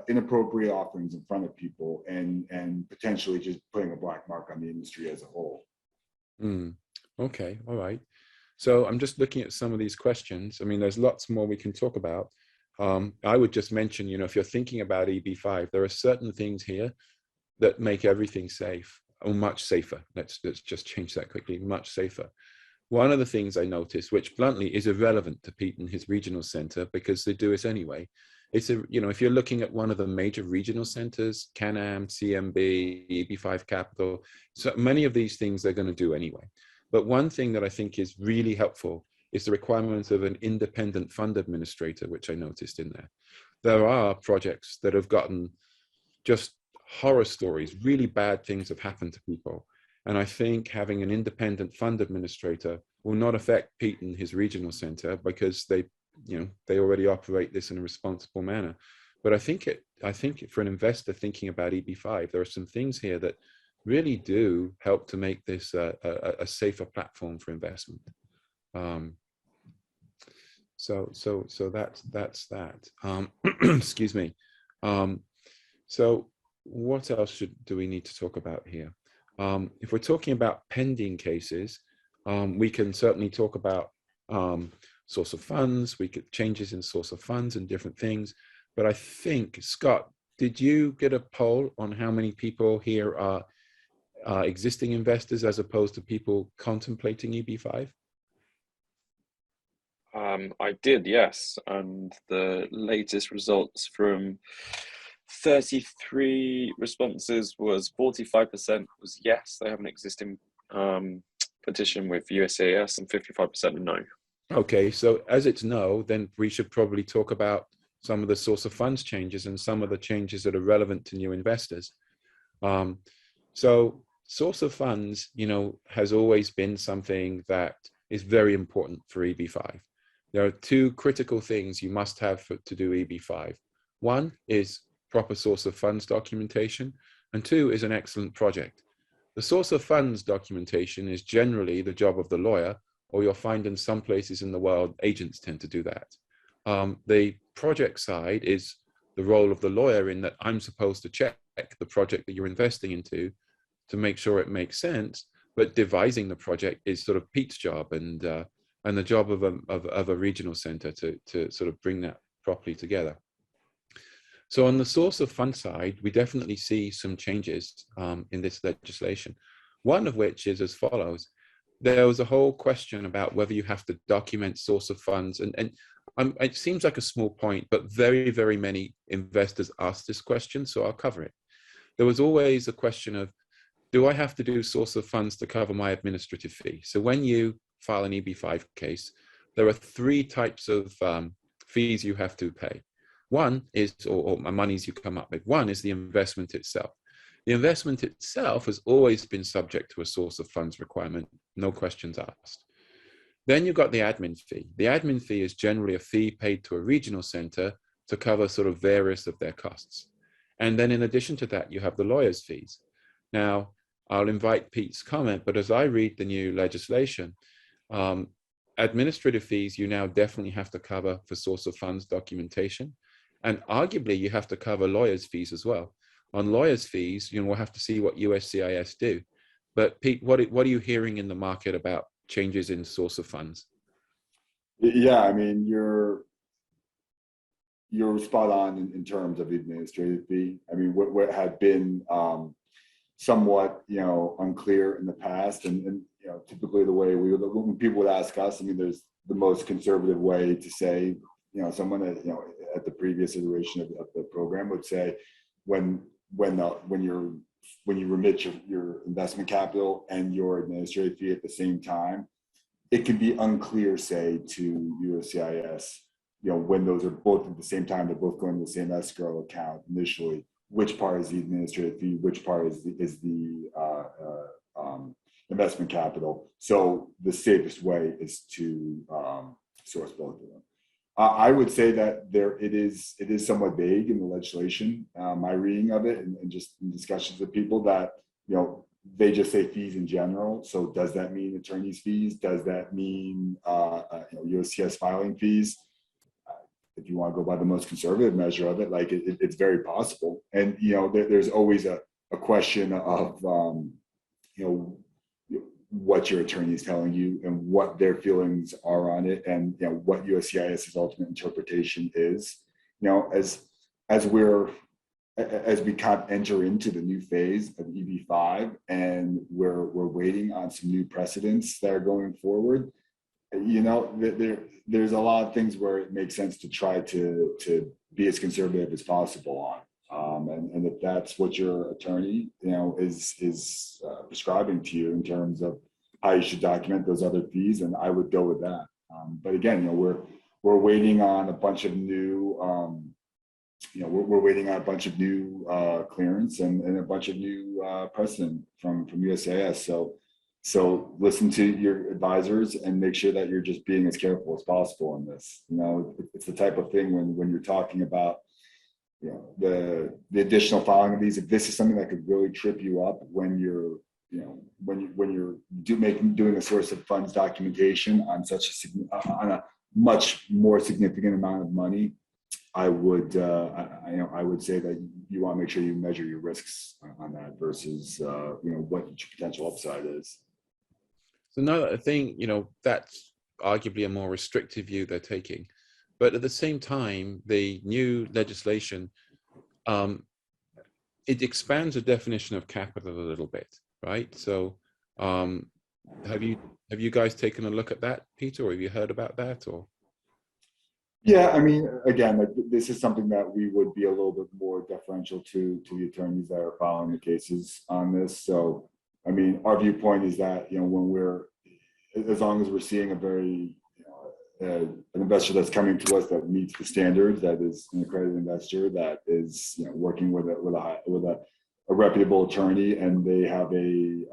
inappropriate offerings in front of people and potentially just putting a black mark on the industry as a whole. Okay, all right. So I'm just looking at some of these questions. I mean, there's lots more we can talk about. I would just mention, if you're thinking about EB-5, there are certain things here that make everything safe, or much safer. Let's just change that quickly, much safer. One of the things I noticed, which bluntly is irrelevant to Pete and his regional center because they do it anyway, it's if you're looking at one of the major regional centers, CanAm, CMB, EB-5 Capital, so many of these things they're going to do anyway. But one thing that I think is really helpful is the requirement of an independent fund administrator, which I noticed in there. There are projects that have gotten just horror stories, really bad things have happened to people. And I think having an independent fund administrator will not affect Pete and his regional center because they already operate this in a responsible manner. But I think for an investor thinking about EB-5, there are some things here that really do help to make this a safer platform for investment. So that's that. Excuse me. So what else do we need to talk about here? If we're talking about pending cases, we can certainly talk about source of funds. We could changes in source of funds and different things. But I think, Scott, did you get a poll on how many people here are existing investors as opposed to people contemplating EB-5? I did, yes. And the latest results from 33 responses was 45% was yes, they have an existing petition with USCIS, and 55% no. Okay, so as it's no, then we should probably talk about some of the source of funds changes and some of the changes that are relevant to new investors. So source of funds, has always been something that is very important for EB-5. There are two critical things you must have to do EB-5. One is proper source of funds documentation, and two is an excellent project. The source of funds documentation is generally the job of the lawyer, or you'll find in some places in the world, agents tend to do that. The project side is the role of the lawyer in that I'm supposed to check the project that you're investing into to make sure it makes sense. But devising the project is sort of Pete's job, and the job of a regional center to sort of bring that properly together. So on the source of fund side, we definitely see some changes in this legislation. One of which is as follows. There was a whole question about whether you have to document source of funds. And it seems like a small point, but very, very many investors ask this question, so I'll cover it. There was always a question of, do I have to do source of funds to cover my administrative fee? So when you file an EB-5 case, there are three types of fees you have to pay. One is, or monies you come up with. One is the investment itself. The investment itself has always been subject to a source of funds requirement, no questions asked. Then you've got the admin fee. The admin fee is generally a fee paid to a regional center to cover sort of various of their costs. And then in addition to that, you have the lawyer's fees. Now, I'll invite Pete's comment, but as I read the new legislation, administrative fees you now definitely have to cover for source of funds documentation. And arguably, you have to cover lawyers' fees as well. On lawyers' fees, we'll have to see what USCIS do. But Pete, what are you hearing in the market about changes in source of funds? Yeah, I mean, you're spot on in terms of the administrative fee. I mean, what had been somewhat, unclear in the past, and typically the way when people would ask us, I mean, there's the most conservative way to say, someone at the previous iteration of the program would say, when you remit your investment capital and your administrative fee at the same time, it can be unclear, say, to USCIS, when those are both at the same time, they're both going to the same escrow account initially, which part is the administrative fee, which part is the investment capital. So the safest way is to source both of them. I would say that it is somewhat vague in the legislation. My reading of it and just in discussions with people that they just say fees in general. So does that mean attorney's fees? Does that mean USCIS filing fees? If you want to go by the most conservative measure of it, like it's very possible. And there's always a question of what your attorney is telling you and what their feelings are on it, and what USCIS's ultimate interpretation is. As we kind of enter into the new phase of EB-5, and we're waiting on some new precedents that are going forward. There's a lot of things where it makes sense to try to be as conservative as possible on. And if that's what your attorney, is prescribing to you in terms of how you should document those other fees, and I would go with that. But again, we're waiting on a bunch of new, we're waiting on a bunch of new clearance and a bunch of new precedent from USCIS. So listen to your advisors and make sure that you're just being as careful as possible in this. It's the type of thing when you're talking about the additional filing of these, if this is something that could really trip you up when you're doing a source of funds documentation on on a much more significant amount of money, I would say that you want to make sure you measure your risks on that versus what your potential upside is. So another thing, that's arguably a more restrictive view they're taking. But at the same time, the new legislation, it expands the definition of capital a little bit, right? So have you guys taken a look at that, Peter, or have you heard about that? Or yeah, I mean, again, this is something that we would be a little bit more deferential to the attorneys that are filing the cases on this. So, I mean, our viewpoint is that as long as we're seeing a very an investor that's coming to us that meets the standards, that is an accredited investor, that is working with a reputable attorney, and they have a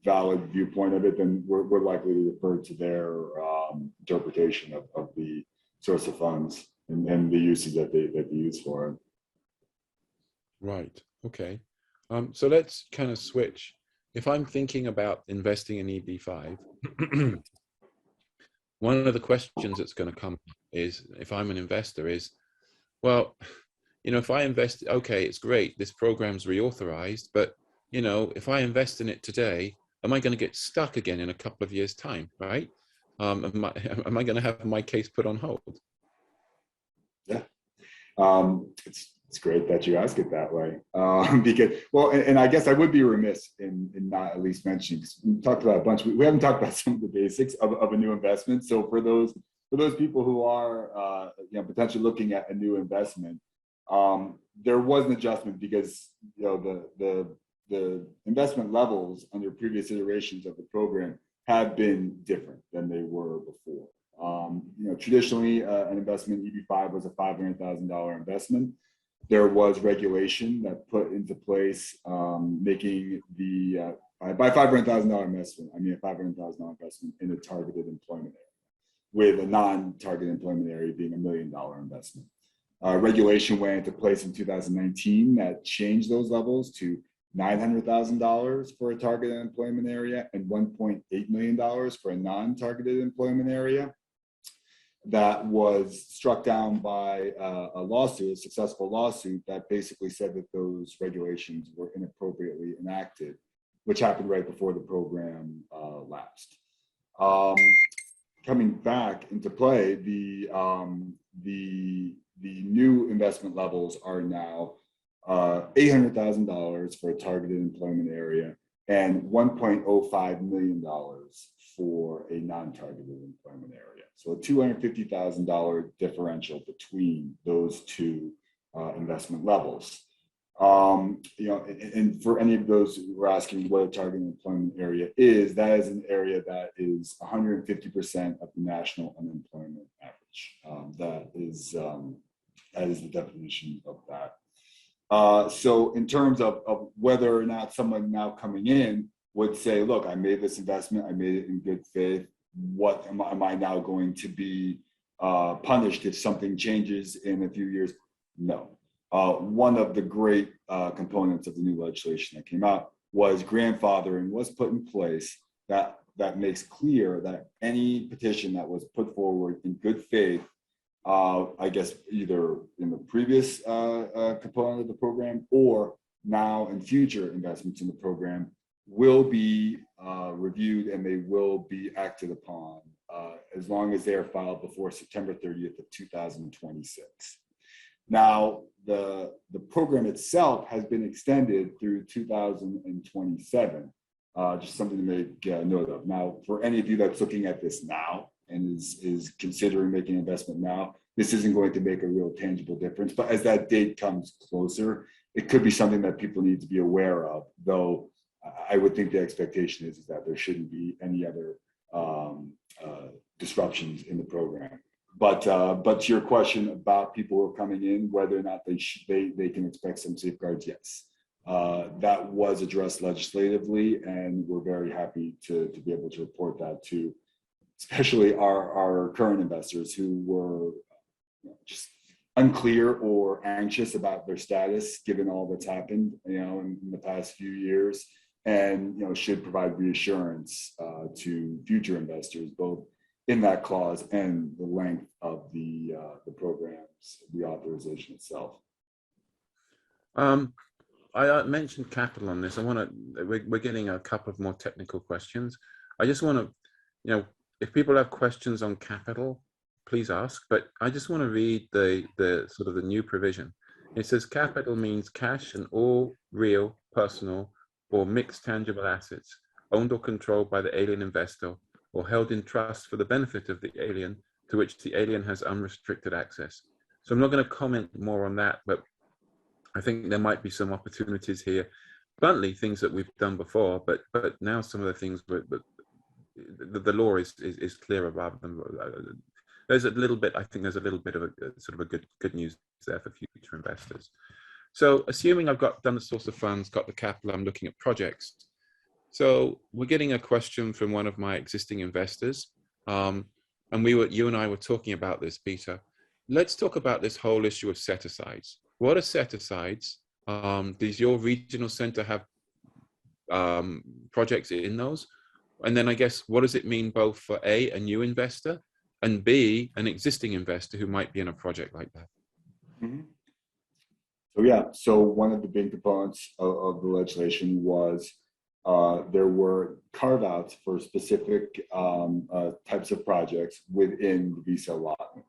valid viewpoint of it, then we're likely to refer to their interpretation of the source of funds and the uses that they use for it. Right. Okay. So let's kind of switch. If I'm thinking about investing in EB-5, one of the questions that's going to come is, if I'm an investor, is, well, if I invest, okay, it's great, this program's reauthorized, but, if I invest in it today, am I going to get stuck again in a couple of years' time, right? Am I going to have my case put on hold? Yeah. It's great that you ask it that way, because, well, and I guess I would be remiss in not at least mentioning, because we talked about a bunch, we haven't talked about some of the basics of a new investment. So for those people who are potentially looking at a new investment, there was an adjustment because the investment levels under previous iterations of the program have been different than they were before. Traditionally, an investment EB-5 was a $500,000 investment. There was regulation that put into place making the by $500,000 investment, I mean a $500,000 investment in a targeted employment area, with a non-targeted employment area being $1 million investment. Regulation went into place in 2019 that changed those levels to $900,000 for a targeted employment area and $1.8 million for a non-targeted employment area. That was struck down by a successful lawsuit that basically said that those regulations were inappropriately enacted, which happened right before the program lapsed. Coming back into play, the new investment levels are now $800,000 for a targeted employment area and $1.05 million for a non-targeted employment area. So a $250,000 differential between those two investment levels. And for any of those who are asking what a targeted employment area is, that is an area that is 150% of the national unemployment average. That is the definition of that. So in terms of whether or not someone now coming in would say, look, I made this investment, I made it in good faith, what am I now going to be punished if something changes in a few years? No. One of the great components of the new legislation that came out was grandfathering was put in place that makes clear that any petition that was put forward in good faith, I guess either in the previous component of the program or now in future investments in the program, will be reviewed and they will be acted upon as long as they are filed before September 30th of 2026. Now, the program itself has been extended through 2027, just something to make note of. Now, for any of you that's looking at this now and is considering making an investment now, this isn't going to make a real tangible difference. But as that date comes closer, it could be something that people need to be aware of, though I would think the expectation is that there shouldn't be any other disruptions in the program. But to your question about people who are coming in, whether or not they can expect some safeguards, yes. That was addressed legislatively, and we're very happy to be able to report that to especially our current investors who were just unclear or anxious about their status given all that's happened in the past few years, and should provide reassurance to future investors, both in that clause and the length of the program's reauthorization itself. I mentioned capital on this. We're getting a couple of more technical questions. I just want to, if people have questions on capital, please ask, but I just want to read the sort of the new provision. It says capital means cash and all real, personal, or mixed tangible assets owned or controlled by the alien investor or held in trust for the benefit of the alien to which the alien has unrestricted access. So I'm not going to comment more on that, but I think there might be some opportunities here. Bluntly, things that we've done before, but now some of the things, but the law is clearer rather than, there's a little bit, I think there's a little bit of a sort of a good news there for future investors. So assuming I've done the source of funds, got the capital, I'm looking at projects. So we're getting a question from one of my existing investors. And you and I were talking about this, Peter. Let's talk about this whole issue of set-asides. What are set-asides? Does your regional center have projects in those? And then I guess, what does it mean both for a new investor and B, an existing investor who might be in a project like that. Mm-hmm. So yeah, so one of the big components of the legislation was there were carve-outs for specific types of projects within the visa allotment.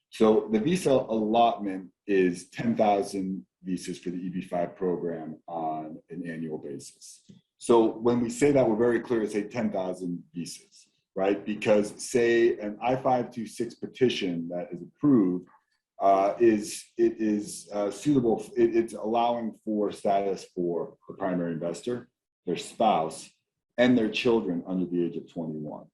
So the visa allotment is 10,000 visas for the EB-5 program on an annual basis. So when we say that, we're very clear to say 10,000 visas, right? Because say an I-526 petition that is approved is suitable. It's allowing for status for the primary investor, their spouse, and their children under the age of 21.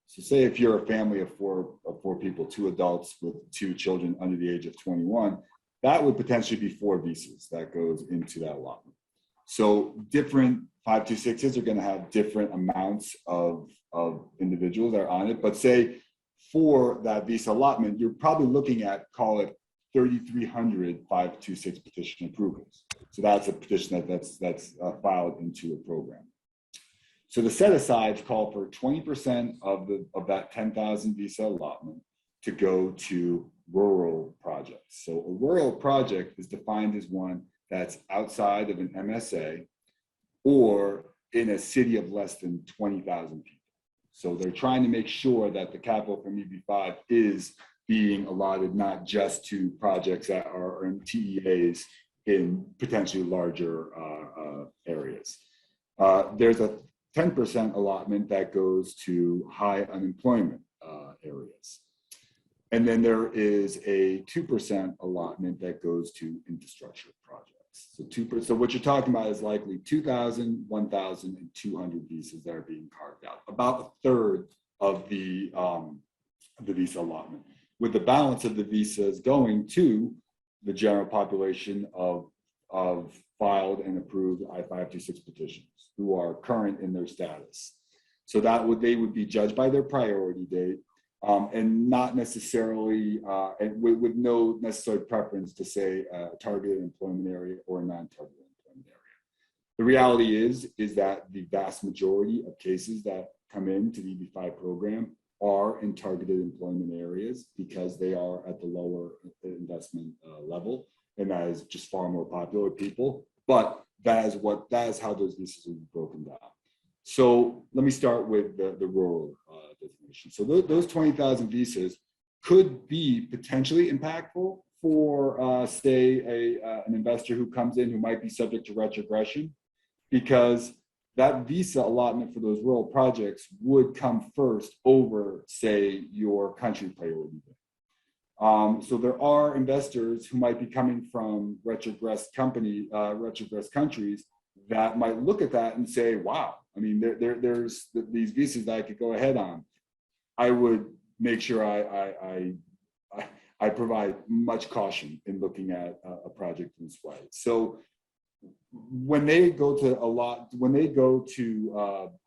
So say if you're a family of four people, 2 adults with 2 children under the age of 21, that would potentially be 4 visas that goes into that allotment. So different 526s are going to have different amounts of individuals that are on it. But say for that visa allotment, you're probably looking at, call it 3,300 526 petition approvals. So that's a petition that's filed into a program. So the set-asides call for 20% of that 10,000 visa allotment to go to rural projects. So a rural project is defined as one that's outside of an MSA or in a city of less than 20,000 people. So they're trying to make sure that the capital from EB-5 is being allotted not just to projects that are in TEAs in potentially larger areas. There's a 10% allotment that goes to high unemployment areas. And then there is a 2% allotment that goes to infrastructure projects. So 2%. So what you're talking about is likely 2,000, 1,000, and 200 visas that are being carved out. About a third of the visa allotment, with the balance of the visas going to the general population of filed and approved I-526 petitions who are current in their status. So they would be judged by their priority date and not necessarily, and with no necessary preference to say a targeted employment area or a non-targeted employment area. The reality is that the vast majority of cases that come into the EB-5 program are in targeted employment areas because they are at the lower investment level, and that is just far more popular with people. But that is how those visas will be broken down. So let me start with the rural definition. So those 20,000 visas could be potentially impactful for, say, an investor who comes in who might be subject to retrogression, because that visa allotment for those rural projects would come first over, say, your country priority. So there are investors who might be coming from retrogressed countries that might look at that and say, wow, I mean, there's these visas that I could go ahead on. I would make sure I provide much caution in looking at a project in this way. So when they go to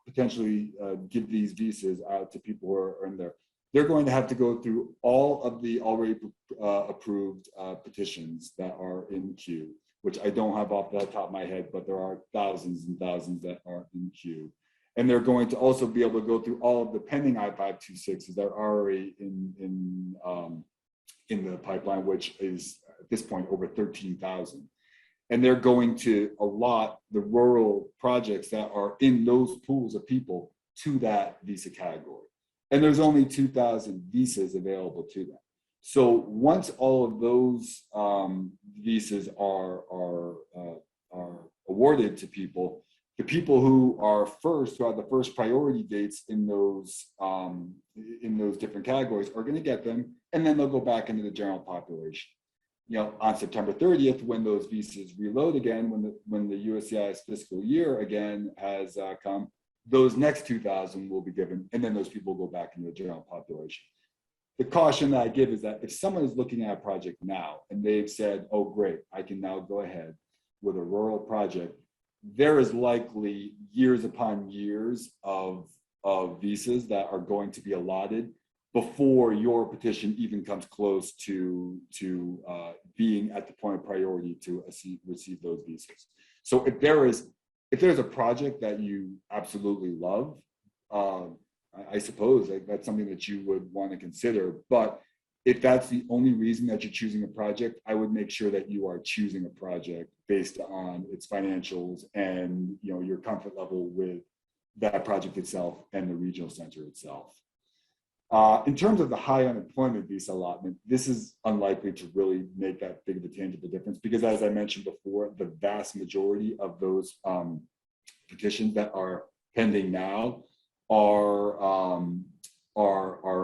potentially give these visas out to people who are in there, they're going to have to go through all of the already approved petitions that are in queue, which I don't have off the top of my head, but there are thousands and thousands that are in queue. And they're going to also be able to go through all of the pending I-526s that are already in the pipeline, which is at this point over 13,000. And they're going to allot the rural projects that are in those pools of people to that visa category. And there's only 2,000 visas available to them. So once all of those visas are awarded to people, the people who are first, who have the first priority dates in those different categories, are going to get them, and then they'll go back into the general population. You know, on September 30th, when those visas reload again, when the USCIS fiscal year again has come, those next 2,000 will be given, and then those people go back into the general population. The caution that I give is that if someone is looking at a project now and they've said, oh, great, I can now go ahead with a rural project, there is likely years upon years of visas that are going to be allotted before your petition even comes close to being at the point of priority to receive those visas. So if there's a project that you absolutely love, I suppose like that's something that you would want to consider. But if that's the only reason that you're choosing a project, I would make sure that you are choosing a project based on its financials and your comfort level with that project itself and the regional center itself. In terms of the high unemployment visa allotment, this is unlikely to really make that big of a tangible difference because, as I mentioned before, the vast majority of those petitions that are pending now are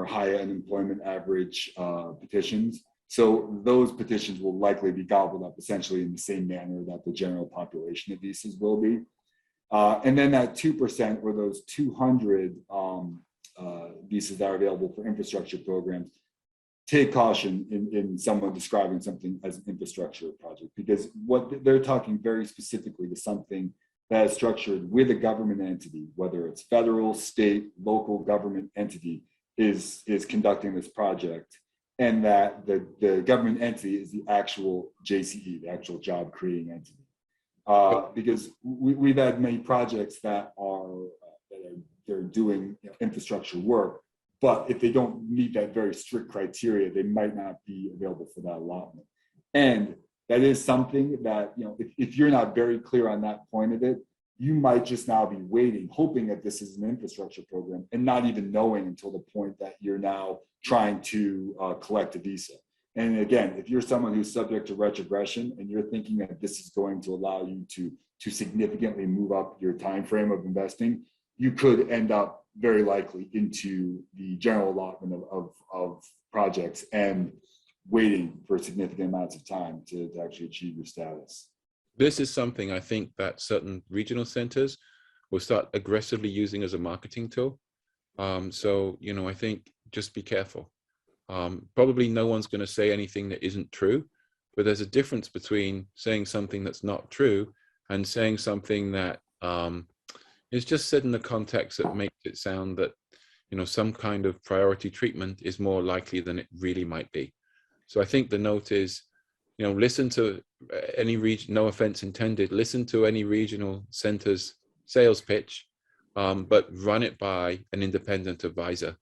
high unemployment average petitions. So those petitions will likely be gobbled up essentially in the same manner that the general population of visas will be. And then that 2% or those 200 visas that are available for infrastructure programs, take caution in someone describing something as an infrastructure project, because what they're talking very specifically to something that is structured with a government entity, whether it's federal, state, local government entity is conducting this project, and that the government entity is the actual JCE, the actual job creating entity. Because we've had many projects that they're doing infrastructure work, but if they don't meet that very strict criteria, they might not be available for that allotment. And that is something that, if you're not very clear on that point of it, you might just now be waiting, hoping that this is an infrastructure program and not even knowing until the point that you're now trying to collect a visa. And again, if you're someone who's subject to retrogression and you're thinking that this is going to allow you to significantly move up your time frame of investing, you could end up very likely into the general allotment of projects and waiting for significant amounts of time to actually achieve your status. This is something I think that certain regional centers will start aggressively using as a marketing tool. So, I think just be careful. Probably no one's going to say anything that isn't true, but there's a difference between saying something that's not true and saying something that is just said in the context that makes it sound that, some kind of priority treatment is more likely than it really might be. So I think the note is, listen to any region, no offense intended, listen to any regional center's sales pitch, but run it by an independent advisor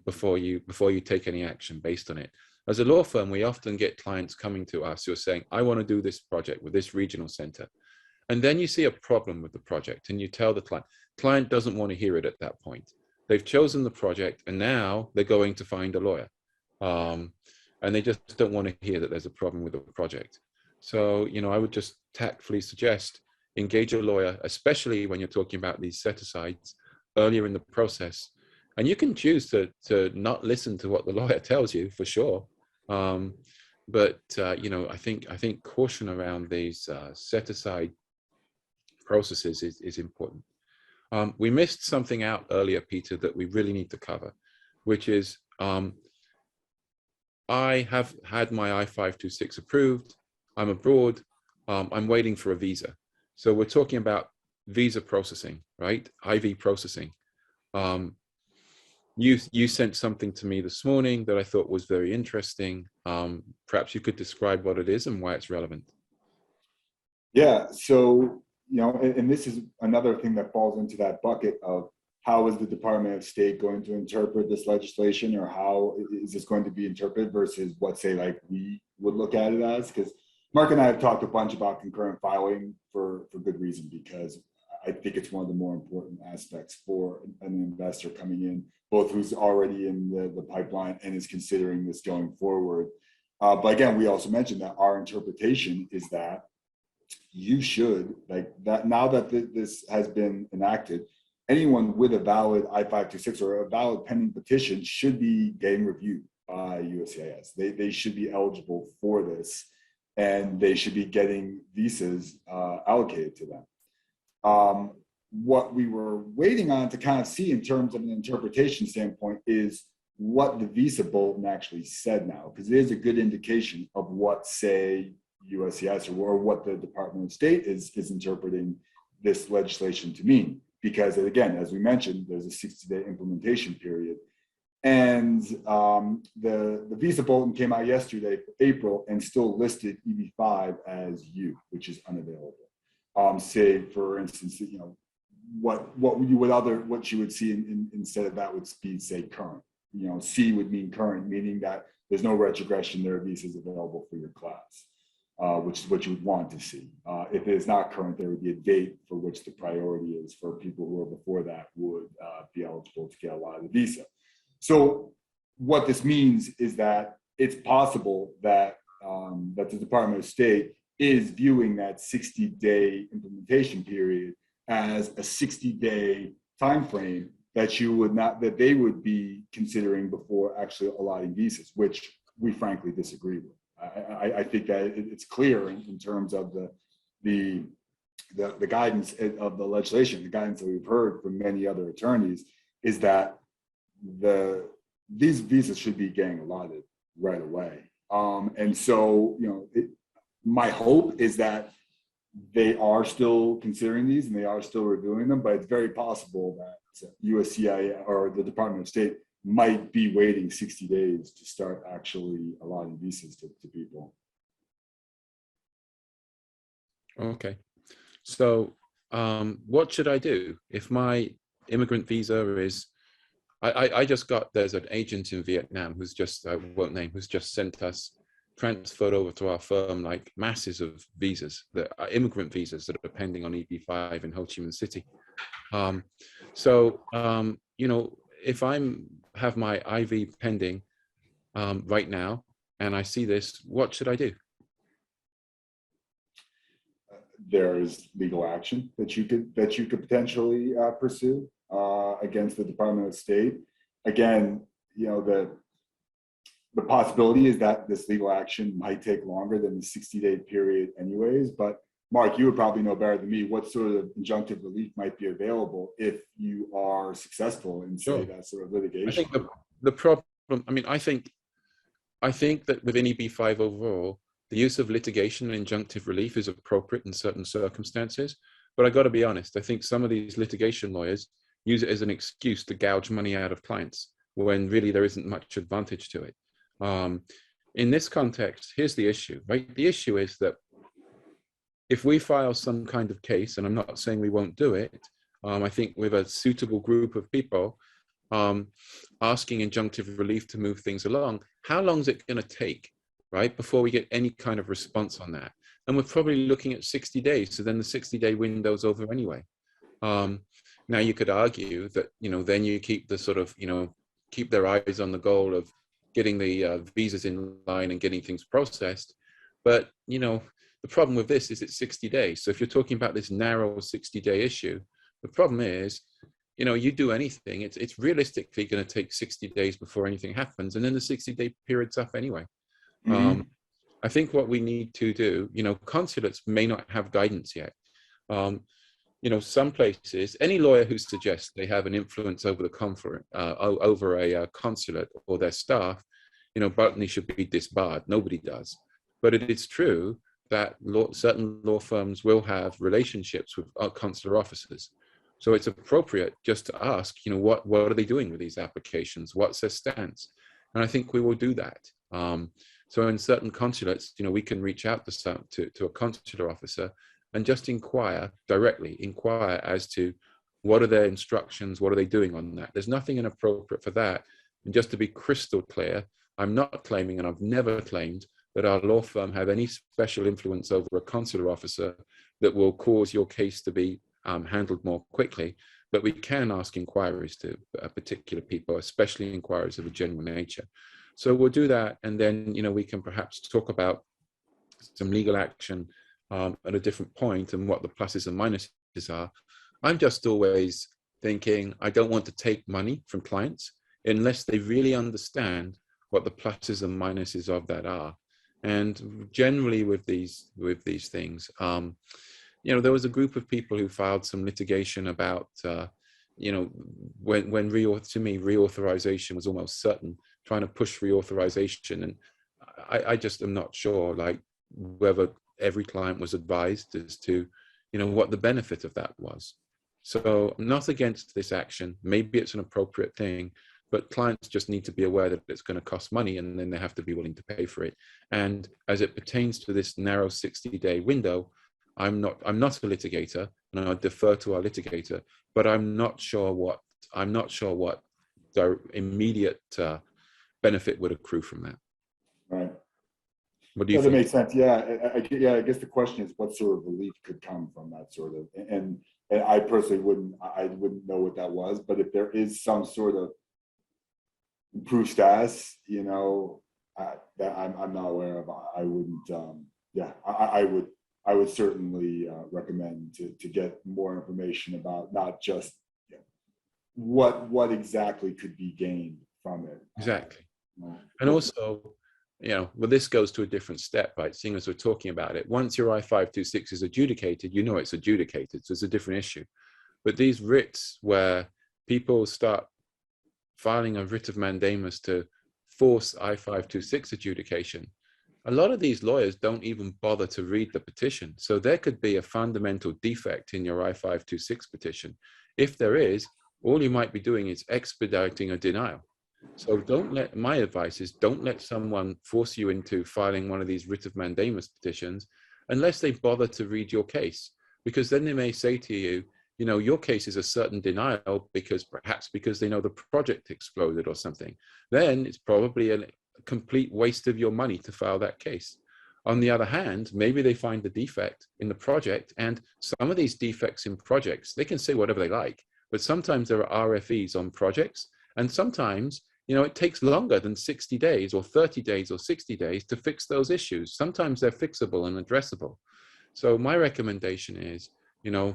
before you take any action based on it. As a law firm, we often get clients coming to us who are saying, I want to do this project with this regional center. And then you see a problem with the project and you tell the client doesn't want to hear it at that point. They've chosen the project and now they're going to find a lawyer. And they just don't want to hear that there's a problem with the project. So, I would just tactfully suggest engage a lawyer, especially when you're talking about these set-asides earlier in the process. And you can choose to not listen to what the lawyer tells you, for sure. But I think caution around these set-aside processes is important. We missed something out earlier, Peter, that we really need to cover, which is I have had my I-526 approved. I'm abroad. I'm waiting for a visa. So we're talking about visa processing, right? IV processing. You sent something to me this morning that I thought was very interesting. Perhaps you could describe what it is and why it's relevant. Yeah, so, and this is another thing that falls into that bucket of how is the Department of State going to interpret this legislation, or how is this going to be interpreted versus what, say, like we would look at it as? Because Mark and I have talked a bunch about concurrent filing for good reason, because I think it's one of the more important aspects for an investor coming in, both who's already in the pipeline and is considering this going forward. But again, we also mentioned that our interpretation is that you should, like that, now that this has been enacted, anyone with a valid I-526 or a valid pending petition should be getting reviewed by USCIS. They should be eligible for this, and they should be getting visas allocated to them. What we were waiting on to kind of see in terms of an interpretation standpoint is what the visa bulletin actually said now, because it is a good indication of what, say, USCIS or what the Department of State is interpreting this legislation to mean. Because again, as we mentioned, there's a 60-day implementation period. And the visa bulletin came out yesterday, April, and still listed EB-5 as U, which is unavailable. Say, for instance, what you would see instead of that would be, say, current. C would mean current, meaning that there's no retrogression, there are visas available for your class, which is what you would want to see. If it is not current, there would be a date for which the priority is for people who are before that would be eligible to get a lot of the visa. So what this means is that it's possible that that the Department of State is viewing that 60-day implementation period as a 60-day time frame that they would be considering before actually allotting visas, which we frankly disagree with. I think that it's clear in terms of the guidance of the legislation, the guidance that we've heard from many other attorneys, is that these visas should be getting allotted right away. And so, my hope is that they are still considering these and they are still reviewing them, but it's very possible that USCIS or the Department of State might be waiting 60 days to start actually allotting visas to people. Okay. So what should I do if my immigrant visa is, I just got, there's an agent in Vietnam who's just, I won't name, who's just sent us, transferred over to our firm, like masses of visas, that are immigrant visas that are pending on EB-5 in Ho Chi Minh City. If have my IV pending right now, and I see this, what should I do? There's legal action that you could potentially pursue against the Department of State. Again, the possibility is that this legal action might take longer than the 60-day period anyways, but Mark, you would probably know better than me what sort of injunctive relief might be available if you are successful in, say, that sort of litigation. I think the problem, I think that within EB-5 overall, the use of litigation and injunctive relief is appropriate in certain circumstances. But I got to be honest, I think some of these litigation lawyers use it as an excuse to gouge money out of clients when really there isn't much advantage to it. In this context, here's the issue, right? The issue is that if we file some kind of case, and I'm not saying we won't do it, I think with a suitable group of people asking injunctive relief to move things along, how long is it going to take, right, before we get any kind of response on that? And we're probably looking at 60 days, so then the 60-day window's over anyway. Now you could argue that, then you keep the sort of, keep their eyes on the goal of getting the visas in line and getting things processed. But, the problem with this is it's 60 days. So if you're talking about this narrow 60-day issue, the problem is, you do anything, it's realistically going to take 60 days before anything happens. And then the 60-day period's up anyway. Mm-hmm. I think what we need to do, consulates may not have guidance yet. Some places, any lawyer who suggests they have an influence over the over a consulate or their staff, botany should be disbarred. Nobody does. But it is true that certain law firms will have relationships with consular officers. So it's appropriate just to ask, what are they doing with these applications? What's their stance? And I think we will do that. So in certain consulates, we can reach out to a consular officer and just directly inquire as to what are their instructions, what are they doing on that? There's nothing inappropriate for that. And just to be crystal clear, I'm not claiming, and I've never claimed, that our law firm have any special influence over a consular officer that will cause your case to be handled more quickly. But we can ask inquiries to particular people, especially inquiries of a general nature. So we'll do that, and then we can perhaps talk about some legal action at a different point and what the pluses and minuses are. I'm just always thinking I don't want to take money from clients unless they really understand what the pluses and minuses of that are. And generally with these things, there was a group of people who filed some litigation about, when reauthorization was almost certain, trying to push reauthorization. And I just am not sure, whether every client was advised as to, what the benefit of that was. So I'm not against this action. Maybe it's an appropriate thing, but clients just need to be aware that it's going to cost money, and then they have to be willing to pay for it. And as it pertains to this narrow 60-day window, I'm not a litigator, and I defer to our litigator, but I'm not sure what the immediate benefit would accrue from that. Right. What do you That think? makes sense. Yeah. I guess the question is what sort of relief could come from that sort of, and I personally wouldn't know what that was, but if there is some sort of improved status, you know, that I'm not aware of, I wouldn't, I would certainly recommend to get more information about not just, you know, what exactly could be gained from it. Exactly. And also, you know, well, this goes to a different step, right? Seeing as we're talking about it, once your I-526 is adjudicated, you know it's adjudicated, so it's a different issue. But these writs where people start filing a writ of mandamus to force I-526 adjudication, a lot of these lawyers don't even bother to read the petition. So there could be a fundamental defect in your I-526 petition. If there is, all you might be doing is expediting a denial. So my advice is don't let someone force you into filing one of these writ of mandamus petitions unless they bother to read your case, because then they may say to you, you know, your case is a certain denial because they know the project exploded or something. Then it's probably a complete waste of your money to file that case. On the other hand, maybe they find the defect in the project, and some of these defects in projects, they can say whatever they like, but sometimes there are RFEs on projects, and sometimes, you know, it takes longer than 60 days or 30 days or 60 days to fix those issues. Sometimes they're fixable and addressable. So my recommendation is, you know,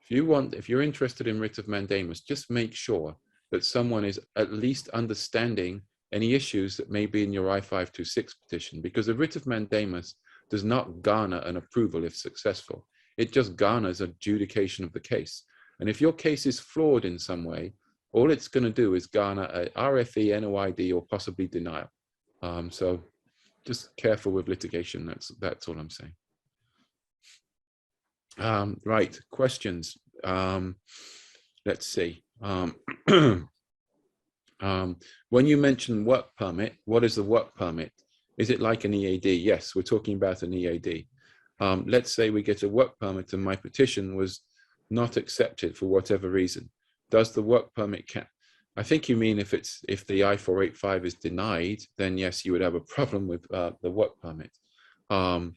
if you're interested in writ of mandamus, just make sure that someone is at least understanding any issues that may be in your I-526 petition, because a writ of mandamus does not garner an approval if successful. It just garners adjudication of the case. And if your case is flawed in some way, all it's going to do is garner a RFE, NOID, or possibly denial. So just careful with litigation. That's all I'm saying. Right, questions. Let's see. When you mention work permit, what is the work permit? Is it like an EAD? Yes, we're talking about an EAD. Let's say we get a work permit and my petition was not accepted for whatever reason. Does the work permit count? I think you mean if the I-485 is denied, then yes, you would have a problem with the work permit. But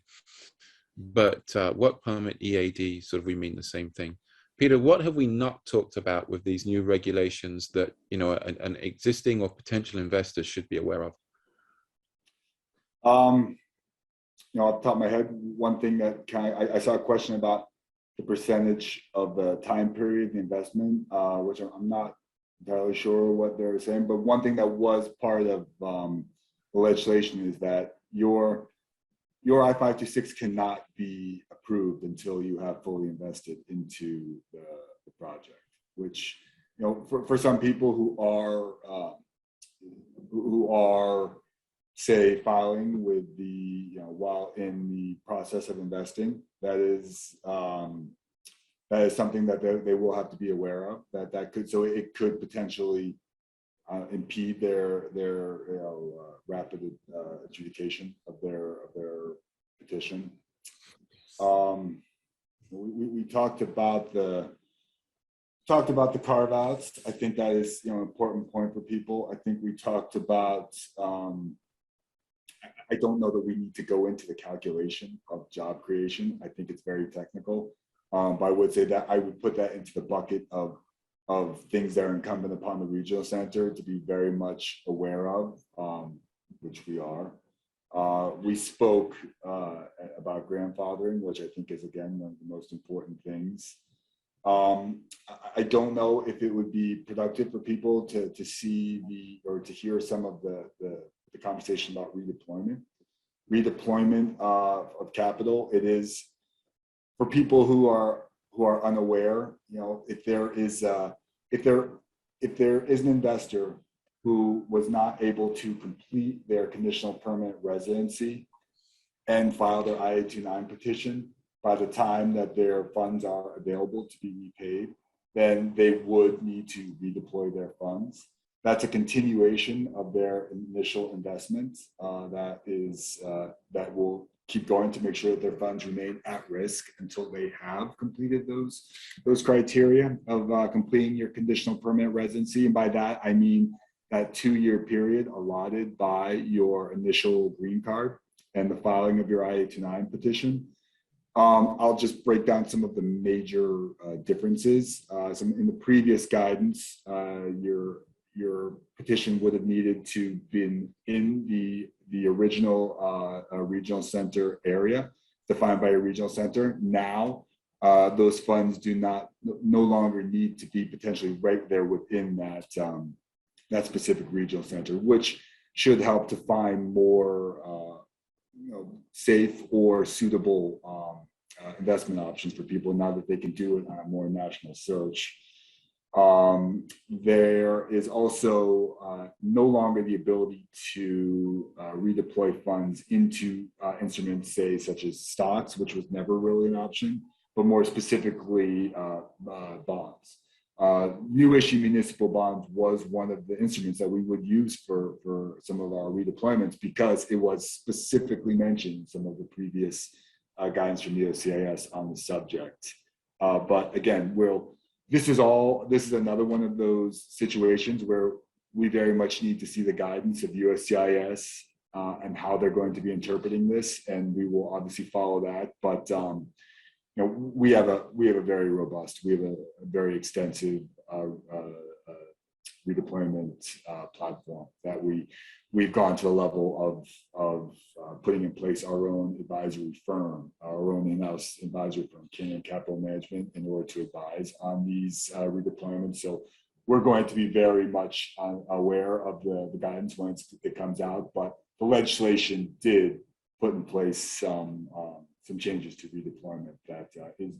work permit, EAD, sort of we mean the same thing. Peter, what have we not talked about with these new regulations that, you know, an existing or potential investor should be aware of? You know, off the top of my head, one thing that I saw a question about the percentage of the time period, the investment, which I'm not entirely sure what they're saying, but one thing that was part of the legislation is that your I-526 cannot be approved until you have fully invested into the project, which, you know, for some people who are say filing with the, you know, while in the process of investing, that is something that they will have to be aware of, that could, so it could potentially impede their you know, rapid adjudication of their petition. We talked about the carve outs. I think that is, you know, an important point for people. I think we talked about, I don't know that we need to go into the calculation of job creation. I think it's very technical. But I would say that I would put that into the bucket of things that are incumbent upon the regional center to be very much aware of, which we are. We spoke about grandfathering, which I think is, again, one of the most important things. I don't know if it would be productive for people to see or to hear some of the conversation about redeployment of capital. It is for people who are unaware. You know, if there is an investor who was not able to complete their conditional permanent residency and file their I-829 petition by the time that their funds are available to be repaid, then they would need to redeploy their funds. That's a continuation of their initial investment that will keep going to make sure that their funds remain at risk until they have completed those criteria of completing your conditional permanent residency. And by that, I mean that 2-year period allotted by your initial green card and the filing of your I-829 petition. I'll just break down some of the major differences. In the previous guidance, your petition would have needed to be in the original regional center area defined by a regional center. Now, those funds no longer need to be potentially right there within that specific regional center, which should help to find more safe or suitable investment options for people now that they can do it on a more national search. There is also no longer the ability to redeploy funds into instruments, say, such as stocks, which was never really an option, but more specifically bonds. New issue municipal bonds was one of the instruments that we would use for some of our redeployments because it was specifically mentioned in some of the previous guidance from the USCIS on the subject. But again, this is another one of those situations where we very much need to see the guidance of USCIS and how they're going to be interpreting this, and we will obviously follow that. But we have a very extensive redeployment platform that we've gone to the level of putting in place our own advisory firm, our own in-house advisory firm, Canyon Capital Management, in order to advise on these redeployments. So we're going to be very much aware of the guidance once it comes out, but the legislation did put in place some changes to redeployment that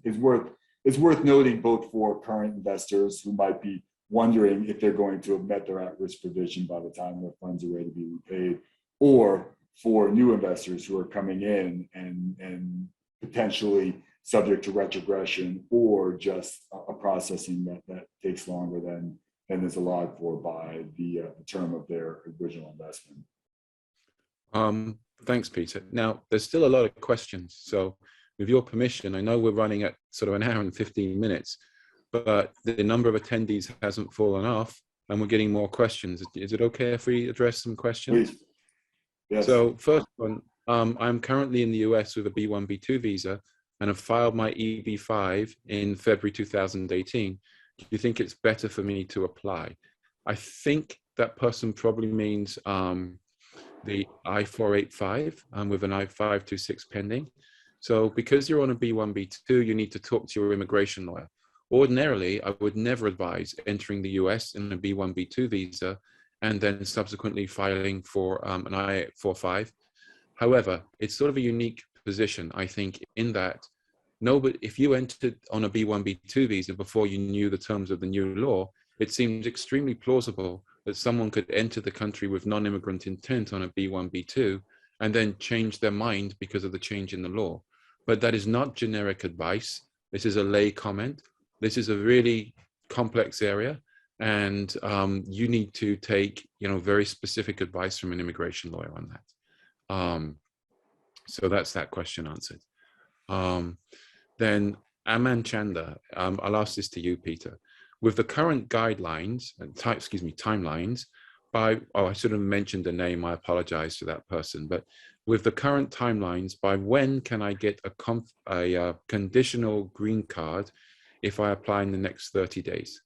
is worth noting, both for current investors who might be wondering if they're going to have met their at-risk provision by the time their funds are ready to be repaid, or for new investors who are coming in and potentially subject to retrogression or just a processing that takes longer than is allowed for by the term of their original investment. Thanks, Peter. Now, there's still a lot of questions. So with your permission, I know we're running at sort of an hour and 15 minutes, but the number of attendees hasn't fallen off and we're getting more questions. Is it okay if we address some questions? Please. Yes. So first one, I'm currently in the US with a B1, B2 visa and have filed my EB-5 in February 2018. Do you think it's better for me to apply? I think that person probably means the I-485 with an I-526 pending. So because you're on a B1, B2, you need to talk to your immigration lawyer. Ordinarily, I would never advise entering the US in a B1, B2 visa and then subsequently filing for an I-485. However, it's sort of a unique position, I think, in that if you entered on a B1, B2 visa before you knew the terms of the new law, it seems extremely plausible that someone could enter the country with non-immigrant intent on a B1, B2 and then change their mind because of the change in the law. But that is not generic advice. This is a lay comment. This is a really complex area, and you need to take very specific advice from an immigration lawyer on that. So that's that question answered. Then Aman Chanda, I'll ask this to you, Peter. With the current guidelines, timelines, I should have mentioned the name, I apologize to that person, but with the current timelines, by when can I get a conditional green card if I apply in the next 30 days?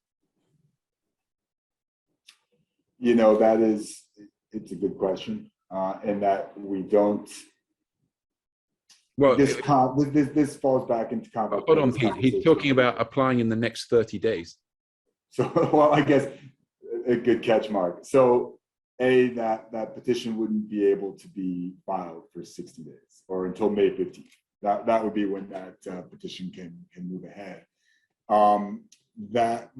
It's a good question, and that we don't. Well, this falls back into conflict. Hold on, Pete. He's talking about applying in the next 30 days. So, well, I guess a good catch, Mark. So, that petition wouldn't be able to be filed for 60 days or until May 15th. That would be when that petition can move ahead. That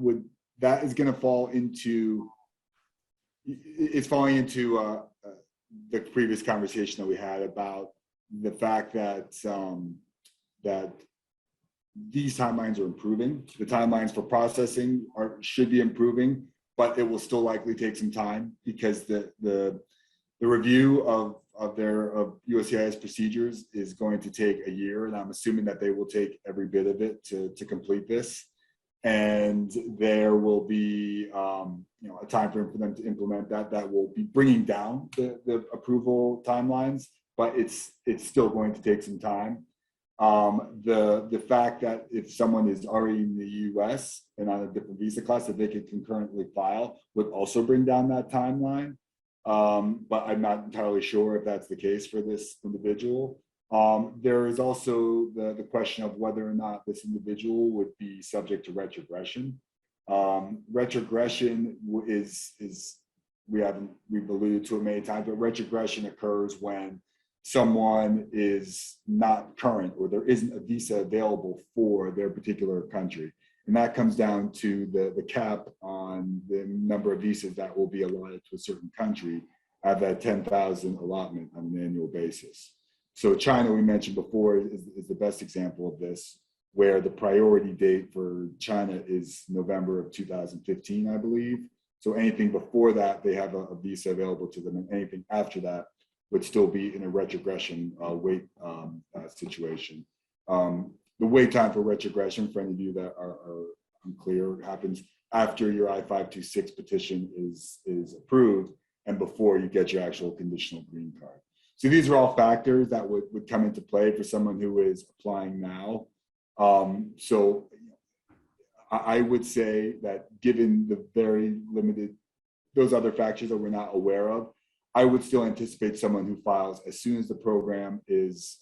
is going to fall into. It's falling into the previous conversation that we had about the fact that that these timelines are improving. The timelines for processing should be improving, but it will still likely take some time because the review of USCIS procedures is going to take a year, and I'm assuming that they will take every bit of it to complete this. And there will be a time frame for them to implement that will be bringing down the approval timelines, but it's still going to take some time. The fact that if someone is already in the US and on a different visa class, that they can concurrently file would also bring down that timeline. But I'm not entirely sure if that's the case for this individual. There is also the question of whether or not this individual would be subject to retrogression. Retrogression is we've alluded to it many times, but retrogression occurs when someone is not current or there isn't a visa available for their particular country. And that comes down to the cap on the number of visas that will be allotted to a certain country at that 10,000 allotment on an annual basis. So China, we mentioned before, is the best example of this, where the priority date for China is November of 2015, I believe. So anything before that, they have a visa available to them, and anything after that would still be in a retrogression wait situation. The wait time for retrogression, for any of you that are unclear, happens after your I-526 petition is approved and before you get your actual conditional green card. So these are all factors that would come into play for someone who is applying now. So I would say that given the very limited, those other factors that we're not aware of, I would still anticipate someone who files as soon as the program is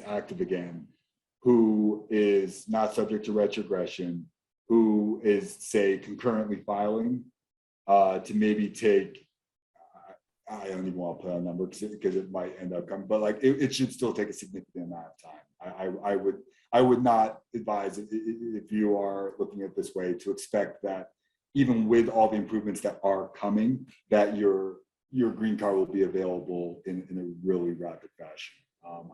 active again, who is not subject to retrogression, who is, say, concurrently filing, to maybe take, I don't even want to put a number because it might end up coming, but like it should still take a significant amount of time. I would not advise, if you are looking at this way, to expect that even with all the improvements that are coming, that your green card will be available in a really rapid fashion.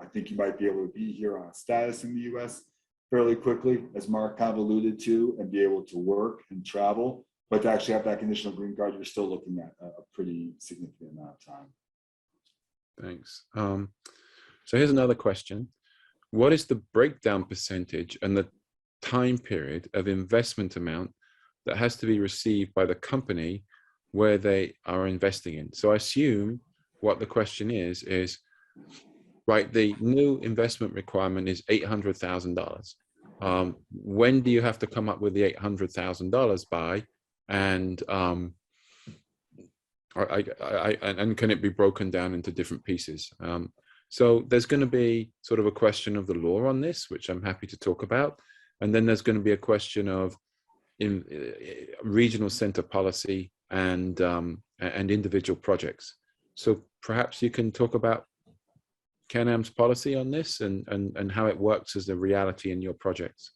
I think you might be able to be here on a status in the US fairly quickly, as Mark kind of alluded to, and be able to work and travel. But to actually have that conditional green card, you're still looking at a pretty significant amount of time. Thanks. So here's another question. What is the breakdown percentage and the time period of investment amount that has to be received by the company where they are investing in? So I assume what the question is, right, the new investment requirement is $800,000. When do you have to come up with the $800,000 by? And and can it be broken down into different pieces? So there's going to be sort of a question of the law on this, which I'm happy to talk about. And then there's going to be a question of regional center policy and individual projects. So perhaps you can talk about Can-Am's policy on this and how it works as a reality in your projects.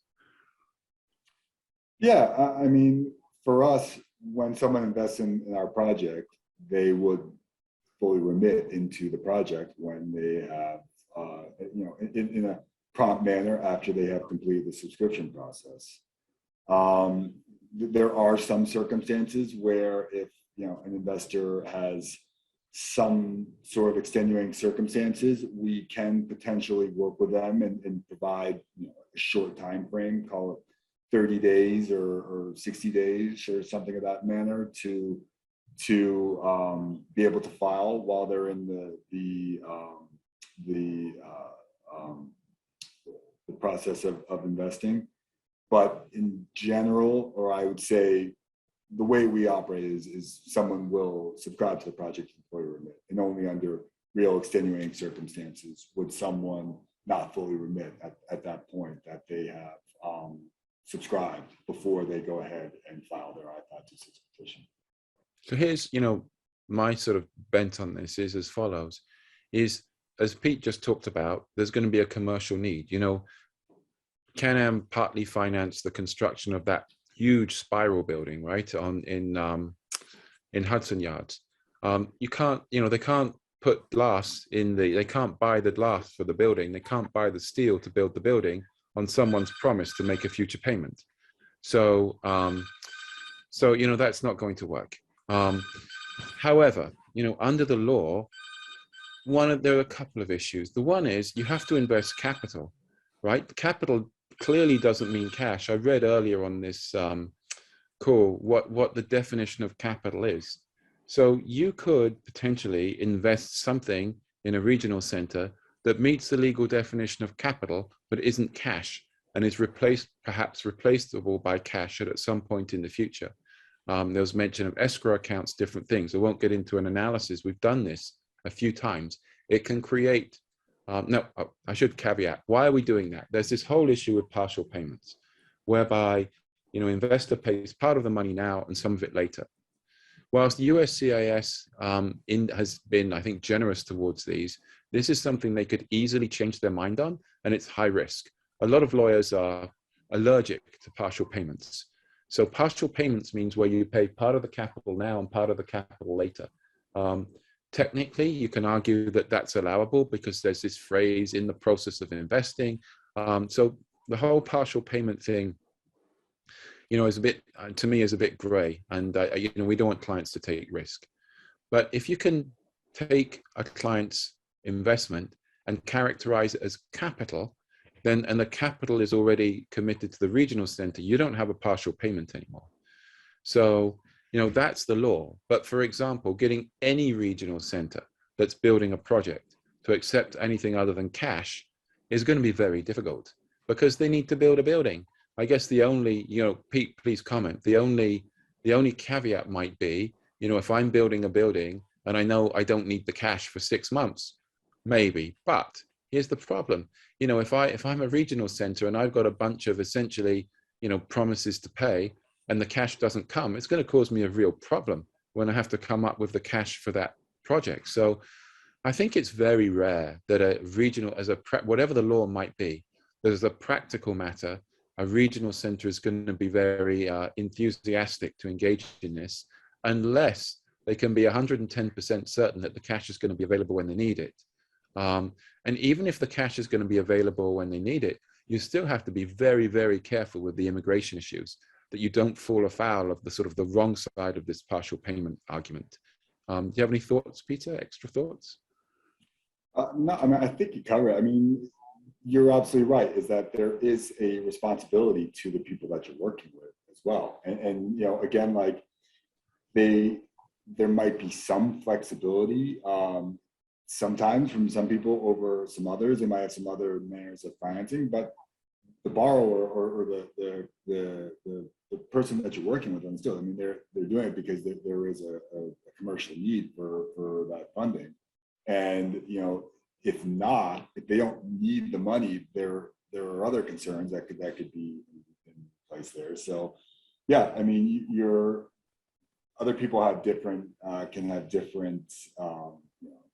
Yeah, I mean, for us, when someone invests in our project, they would fully remit into the project when they have, in a prompt manner after they have completed the subscription process. There are some circumstances where if an investor has some sort of extenuating circumstances, we can potentially work with them and provide a short time frame, call it 30 days or 60 days or something of that manner, to be able to file while they're in the process of investing. But in general, or I would say the way we operate is someone will subscribe to the project and fully remit, and only under real extenuating circumstances would someone not fully remit at that point that they have subscribed before they go ahead and file their I-526 petition. So here's, my sort of bent on this is as follows, is as Pete just talked about, there's going to be a commercial need. Can-Am partly financed the construction of that huge spiral building, right, in Hudson Yards. You can't, they can't put glass they can't buy the glass for the building. They can't buy the steel to build the building on someone's promise to make a future payment. So So, that's not going to work. However, under the law, there are a couple of issues. The one is you have to invest capital, right? Capital clearly doesn't mean cash. I read earlier on this call what the definition of capital is. So you could potentially invest something in a regional center that meets the legal definition of capital, but isn't cash and is perhaps replaceable by cash at some point in the future. There was mention of escrow accounts, different things. I won't get into an analysis. We've done this a few times. It can create, I should caveat, why are we doing that? There's this whole issue with partial payments, whereby, investor pays part of the money now and some of it later. Whilst the USCIS has been, I think, generous towards these, this is something they could easily change their mind on, and it's high risk. A lot of lawyers are allergic to partial payments. So partial payments means where you pay part of the capital now and part of the capital later. Technically, you can argue that that's allowable because there's this phrase in the process of investing. So the whole partial payment thing, is a bit, to me, is a bit gray. And, we don't want clients to take risk. But if you can take a client's investment and characterize it as capital, then, and the capital is already committed to the regional center, you don't have a partial payment anymore. So, that's the law. But for example, getting any regional center that's building a project to accept anything other than cash is going to be very difficult because they need to build a building. I guess the only, Pete, please comment. The only caveat might be, if I'm building a building and I know I don't need the cash for 6 months, maybe. But here's the problem. If I'm a regional center and I've got a bunch of essentially, promises to pay and the cash doesn't come, it's going to cause me a real problem when I have to come up with the cash for that project. So I think it's very rare that a regional, whatever the law might be, there's a practical matter, a regional center is going to be very enthusiastic to engage in this unless they can be 110% certain that the cash is going to be available when they need it. And even if the cash is going to be available when they need it, you still have to be very, very careful with the immigration issues, that you don't fall afoul of the sort of the wrong side of this partial payment argument. Do you have any thoughts, Peter? Extra thoughts? No, I mean, I think you covered it. I mean, you're absolutely right, is that there is a responsibility to the people that you're working with as well. And again, like there might be some flexibility sometimes from some people over some others. They might have some other manners of financing, but the borrower or the person that you're working with, still, I mean, they're doing it because there is a commercial need for that funding. And, if they don't need the money, there are other concerns that could be in place there. So, yeah, I mean, other people have can have different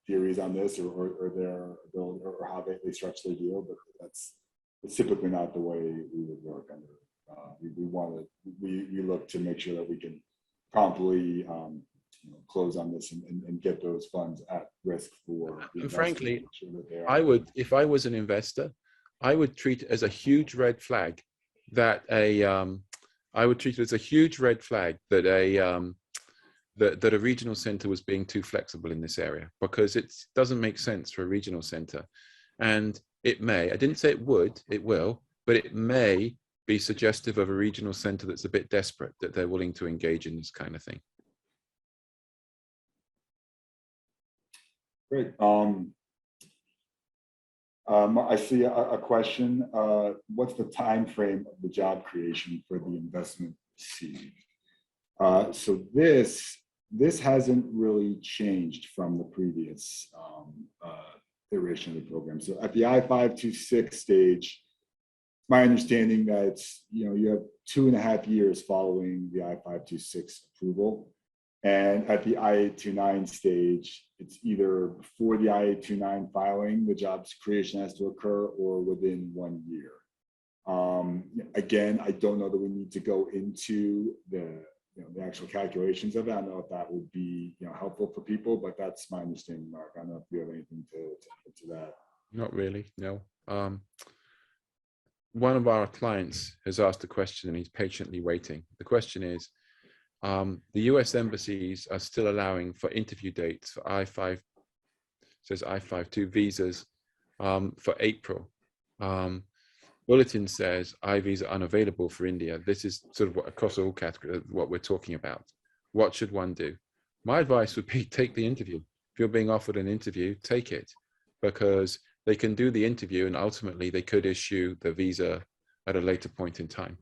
theories on this or their ability or how they structure their deal, but it's typically not the way we would work under. We look to make sure that we can promptly close on this and get those funds at risk for. And frankly, if I was an investor, I would treat it as a huge red flag that a regional center was being too flexible in this area, because it doesn't make sense for a regional center. And it may, I didn't say it would, it will, but it may be suggestive of a regional center that's a bit desperate, that they're willing to engage in this kind of thing. Great. I see a question. What's the time frame of the job creation for the investment seed? So this hasn't really changed from the previous iteration of the program. So at the I-526 stage, my understanding that you have 2.5 years following the I-526 approval. And at the I-829 stage, it's either before the I-829 filing, the jobs creation has to occur, or within 1 year. Again, I don't know that we need to go into the actual calculations of it. I don't know if that would be helpful for people, but that's my understanding, Mark. I don't know if you have anything to add to that. Not really, no. One of our clients has asked a question and he's patiently waiting. The question is, the US embassies are still allowing for interview dates for I-5, says I-52 visas for April. Bulletin says I-visa unavailable for India. This is sort of what, across all categories, what we're talking about. What should one do? My advice would be take the interview. If you're being offered an interview, take it, because they can do the interview and ultimately they could issue the visa at a later point in time.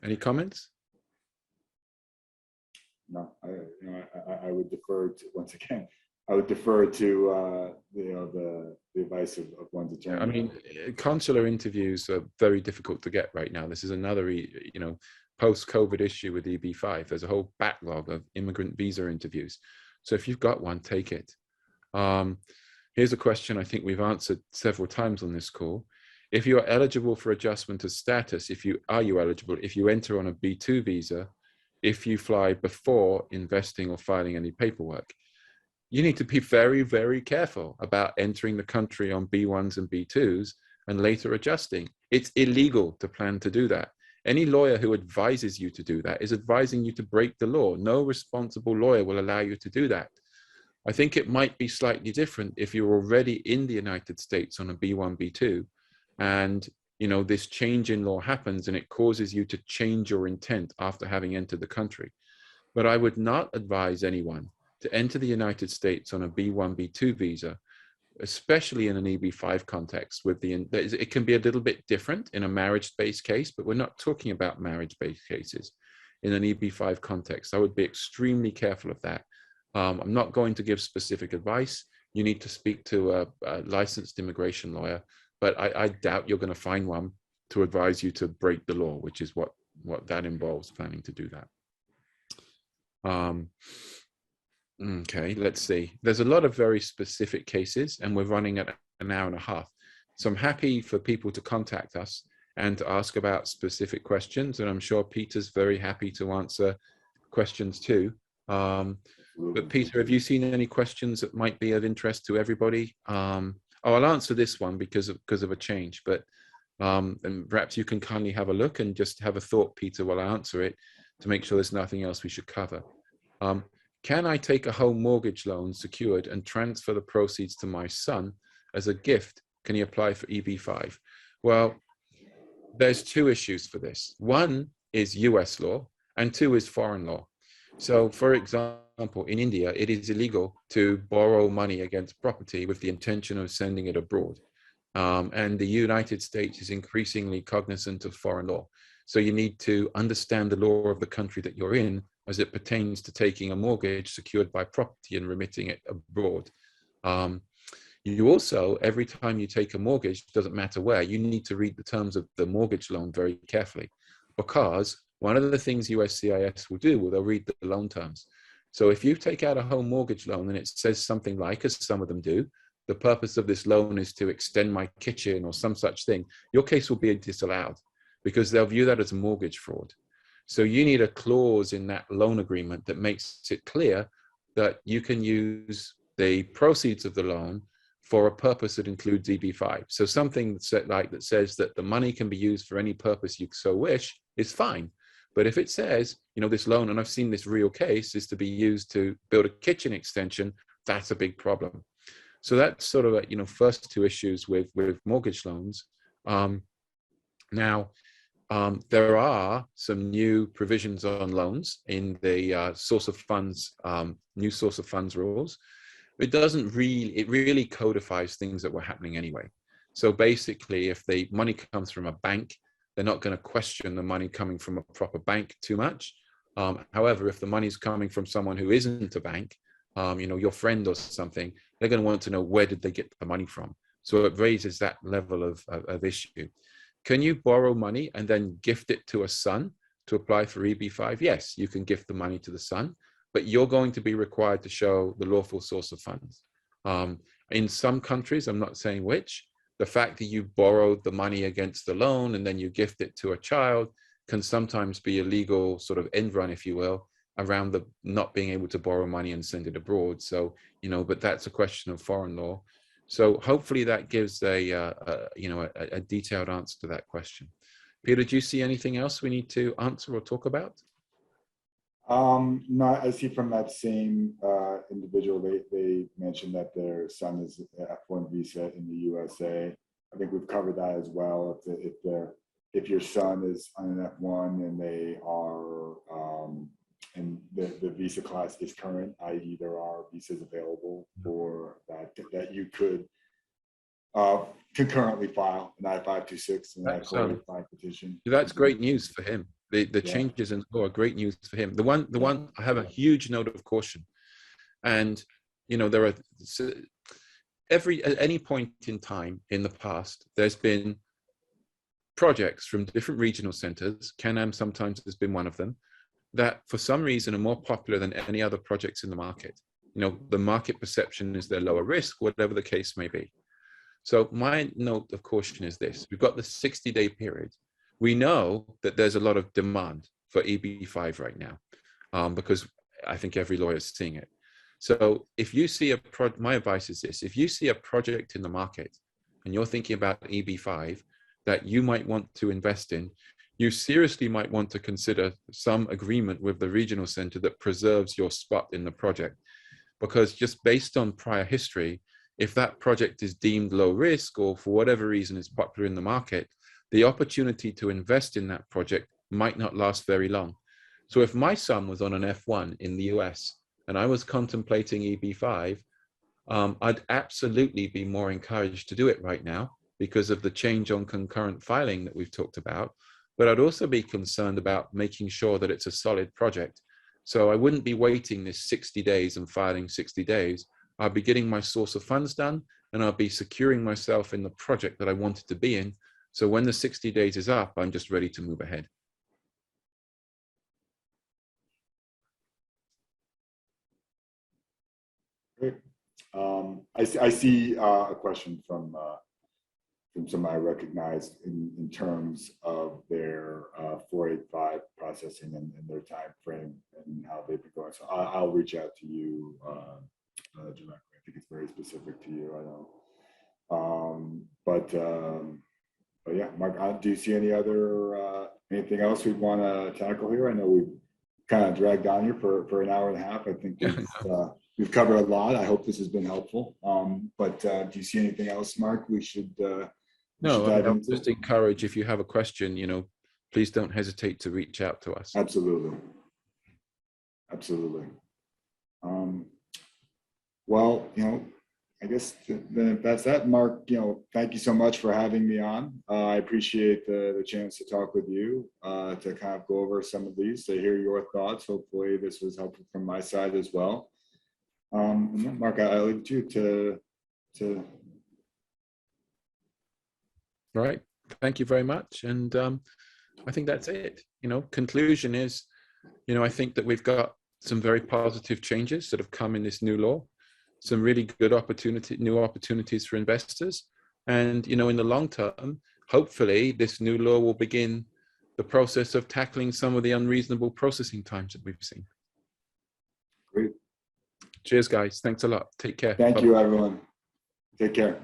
Any comments? No, I would defer to, once again, I would defer to the advice of one's attorney. I mean, consular interviews are very difficult to get right now. This is another, post-COVID issue with EB-5. There's a whole backlog of immigrant visa interviews. So if you've got one, take it. Here's a question I think we've answered several times on this call. If you are eligible for adjustment of status, if you enter on a B2 visa, if you fly before investing or filing any paperwork, you need to be very, very careful about entering the country on B1s and B2s and later adjusting. It's illegal to plan to do that. Any lawyer who advises you to do that is advising you to break the law. No responsible lawyer will allow you to do that. I think it might be slightly different if you're already in the United States on a B1, B2, and this change in law happens and it causes you to change your intent after having entered the country. But I would not advise anyone to enter the United States on a B1, B2 visa, especially in an EB-5 context. It can be a little bit different in a marriage-based case, but we're not talking about marriage-based cases. In an EB-5 context, I would be extremely careful of that. I'm not going to give specific advice. You need to speak to a licensed immigration lawyer, but I doubt you're going to find one to advise you to break the law, which is what that involves, planning to do that. Okay, let's see. There's a lot of very specific cases and we're running at an hour and a half. So I'm happy for people to contact us and to ask about specific questions. And I'm sure Peter's very happy to answer questions too. But Peter, have you seen any questions that might be of interest to everybody? I'll answer this one because of a change, but and perhaps you can kindly have a look and just have a thought, Peter, while I answer it to make sure there's nothing else we should cover. Can I take a home mortgage loan secured and transfer the proceeds to my son as a gift? Can he apply for EB-5? Well, there's two issues for this. One is US law and two is foreign law. So for example, in India, it is illegal to borrow money against property with the intention of sending it abroad. And the United States is increasingly cognizant of foreign law. So you need to understand the law of the country that you're in as it pertains to taking a mortgage secured by property and remitting it abroad. You also, every time you take a mortgage, doesn't matter where, you need to read the terms of the mortgage loan very carefully, because one of the things USCIS will do, they'll read the loan terms. So if you take out a home mortgage loan and it says something like, as some of them do, the purpose of this loan is to extend my kitchen or some such thing, your case will be disallowed because they'll view that as mortgage fraud. So you need a clause in that loan agreement that makes it clear that you can use the proceeds of the loan for a purpose that includes EB-5. So something that says that the money can be used for any purpose you so wish is fine. But if it says, this loan, and I've seen this real case, is to be used to build a kitchen extension, that's a big problem. So that's sort of, first two issues with mortgage loans. Now, there are some new provisions on loans in the source of funds, new source of funds rules. It really codifies things that were happening anyway. So basically, if the money comes from a bank, they're not going to question the money coming from a proper bank too much. However, if the money's coming from someone who isn't a bank, your friend or something, they're going to want to know where did they get the money from. So it raises that level of issue. Can you borrow money and then gift it to a son to apply for EB-5? Yes, you can gift the money to the son, but you're going to be required to show the lawful source of funds. In some countries, I'm not saying which, the fact that you borrowed the money against the loan and then you gift it to a child can sometimes be a legal sort of end run, if you will, around the not being able to borrow money and send it abroad. So, but that's a question of foreign law. So hopefully that gives a detailed answer to that question. Peter, do you see anything else we need to answer or talk about? No, I see from that same individual, they mentioned that their son is F1 visa in the USA. I think we've covered that as well. If your son is on an F1 and they are, and the visa class is current, i.e. there are visas available for that you could concurrently file an I-526 and an I-485 petition. That's great news for him. The changes in law are great news for him. The one I have a huge note of caution, and you know, there are at any point in time in the past, there's been projects from different regional centers. Can-Am sometimes has been one of them, that for some reason are more popular than any other projects in the market. You know, the market perception is they're lower risk, whatever the case may be. So my note of caution is this: we've got the 60-day period. We know that there's a lot of demand for EB-5 right now, because I think every lawyer is seeing it. So if you see my advice is this: if you see a project in the market and you're thinking about EB-5 that you might want to invest in, you seriously might want to consider some agreement with the regional center that preserves your spot in the project. Because just based on prior history, if that project is deemed low risk or for whatever reason is popular in the market, the opportunity to invest in that project might not last very long. So if my son was on an F1 in the US and I was contemplating EB-5, I'd absolutely be more encouraged to do it right now because of the change on concurrent filing that we've talked about. But I'd also be concerned about making sure that it's a solid project. So I wouldn't be waiting this 60 days and filing 60 days. I'll be getting my source of funds done, and I'll be securing myself in the project that I wanted to be in. So when the 60 days is up, I'm just ready to move ahead. Great. I see a question from somebody I recognized in terms of their 485 processing and their time frame and how they've been going. So I'll reach out to you directly. I think it's very specific to you. I know. But yeah, Mark, do you see any other anything else we'd want to tackle here? I know we've kind of dragged on here for an hour and a half. I think we've covered a lot. I hope this has been helpful. But do you see anything else, Mark? We should. No, I'll just encourage, if you have a question, you know, please don't hesitate to reach out to us. Absolutely. Absolutely. Well, you know, I guess then if that's that, Mark, you know, thank you so much for having me on. I appreciate the chance to talk with you, to kind of go over some of these, to hear your thoughts. Hopefully this was helpful from my side as well. And then, Mark, I'll leave it to you to Right. Thank you very much. And I think that's it. You know, conclusion is, you know, I think that we've got some very positive changes that have come in this new law, some really good new opportunities for investors. And, you know, in the long term, hopefully this new law will begin the process of tackling some of the unreasonable processing times that we've seen. Great. Cheers, guys. Thanks a lot. Take care. Thank you, everyone. Take care.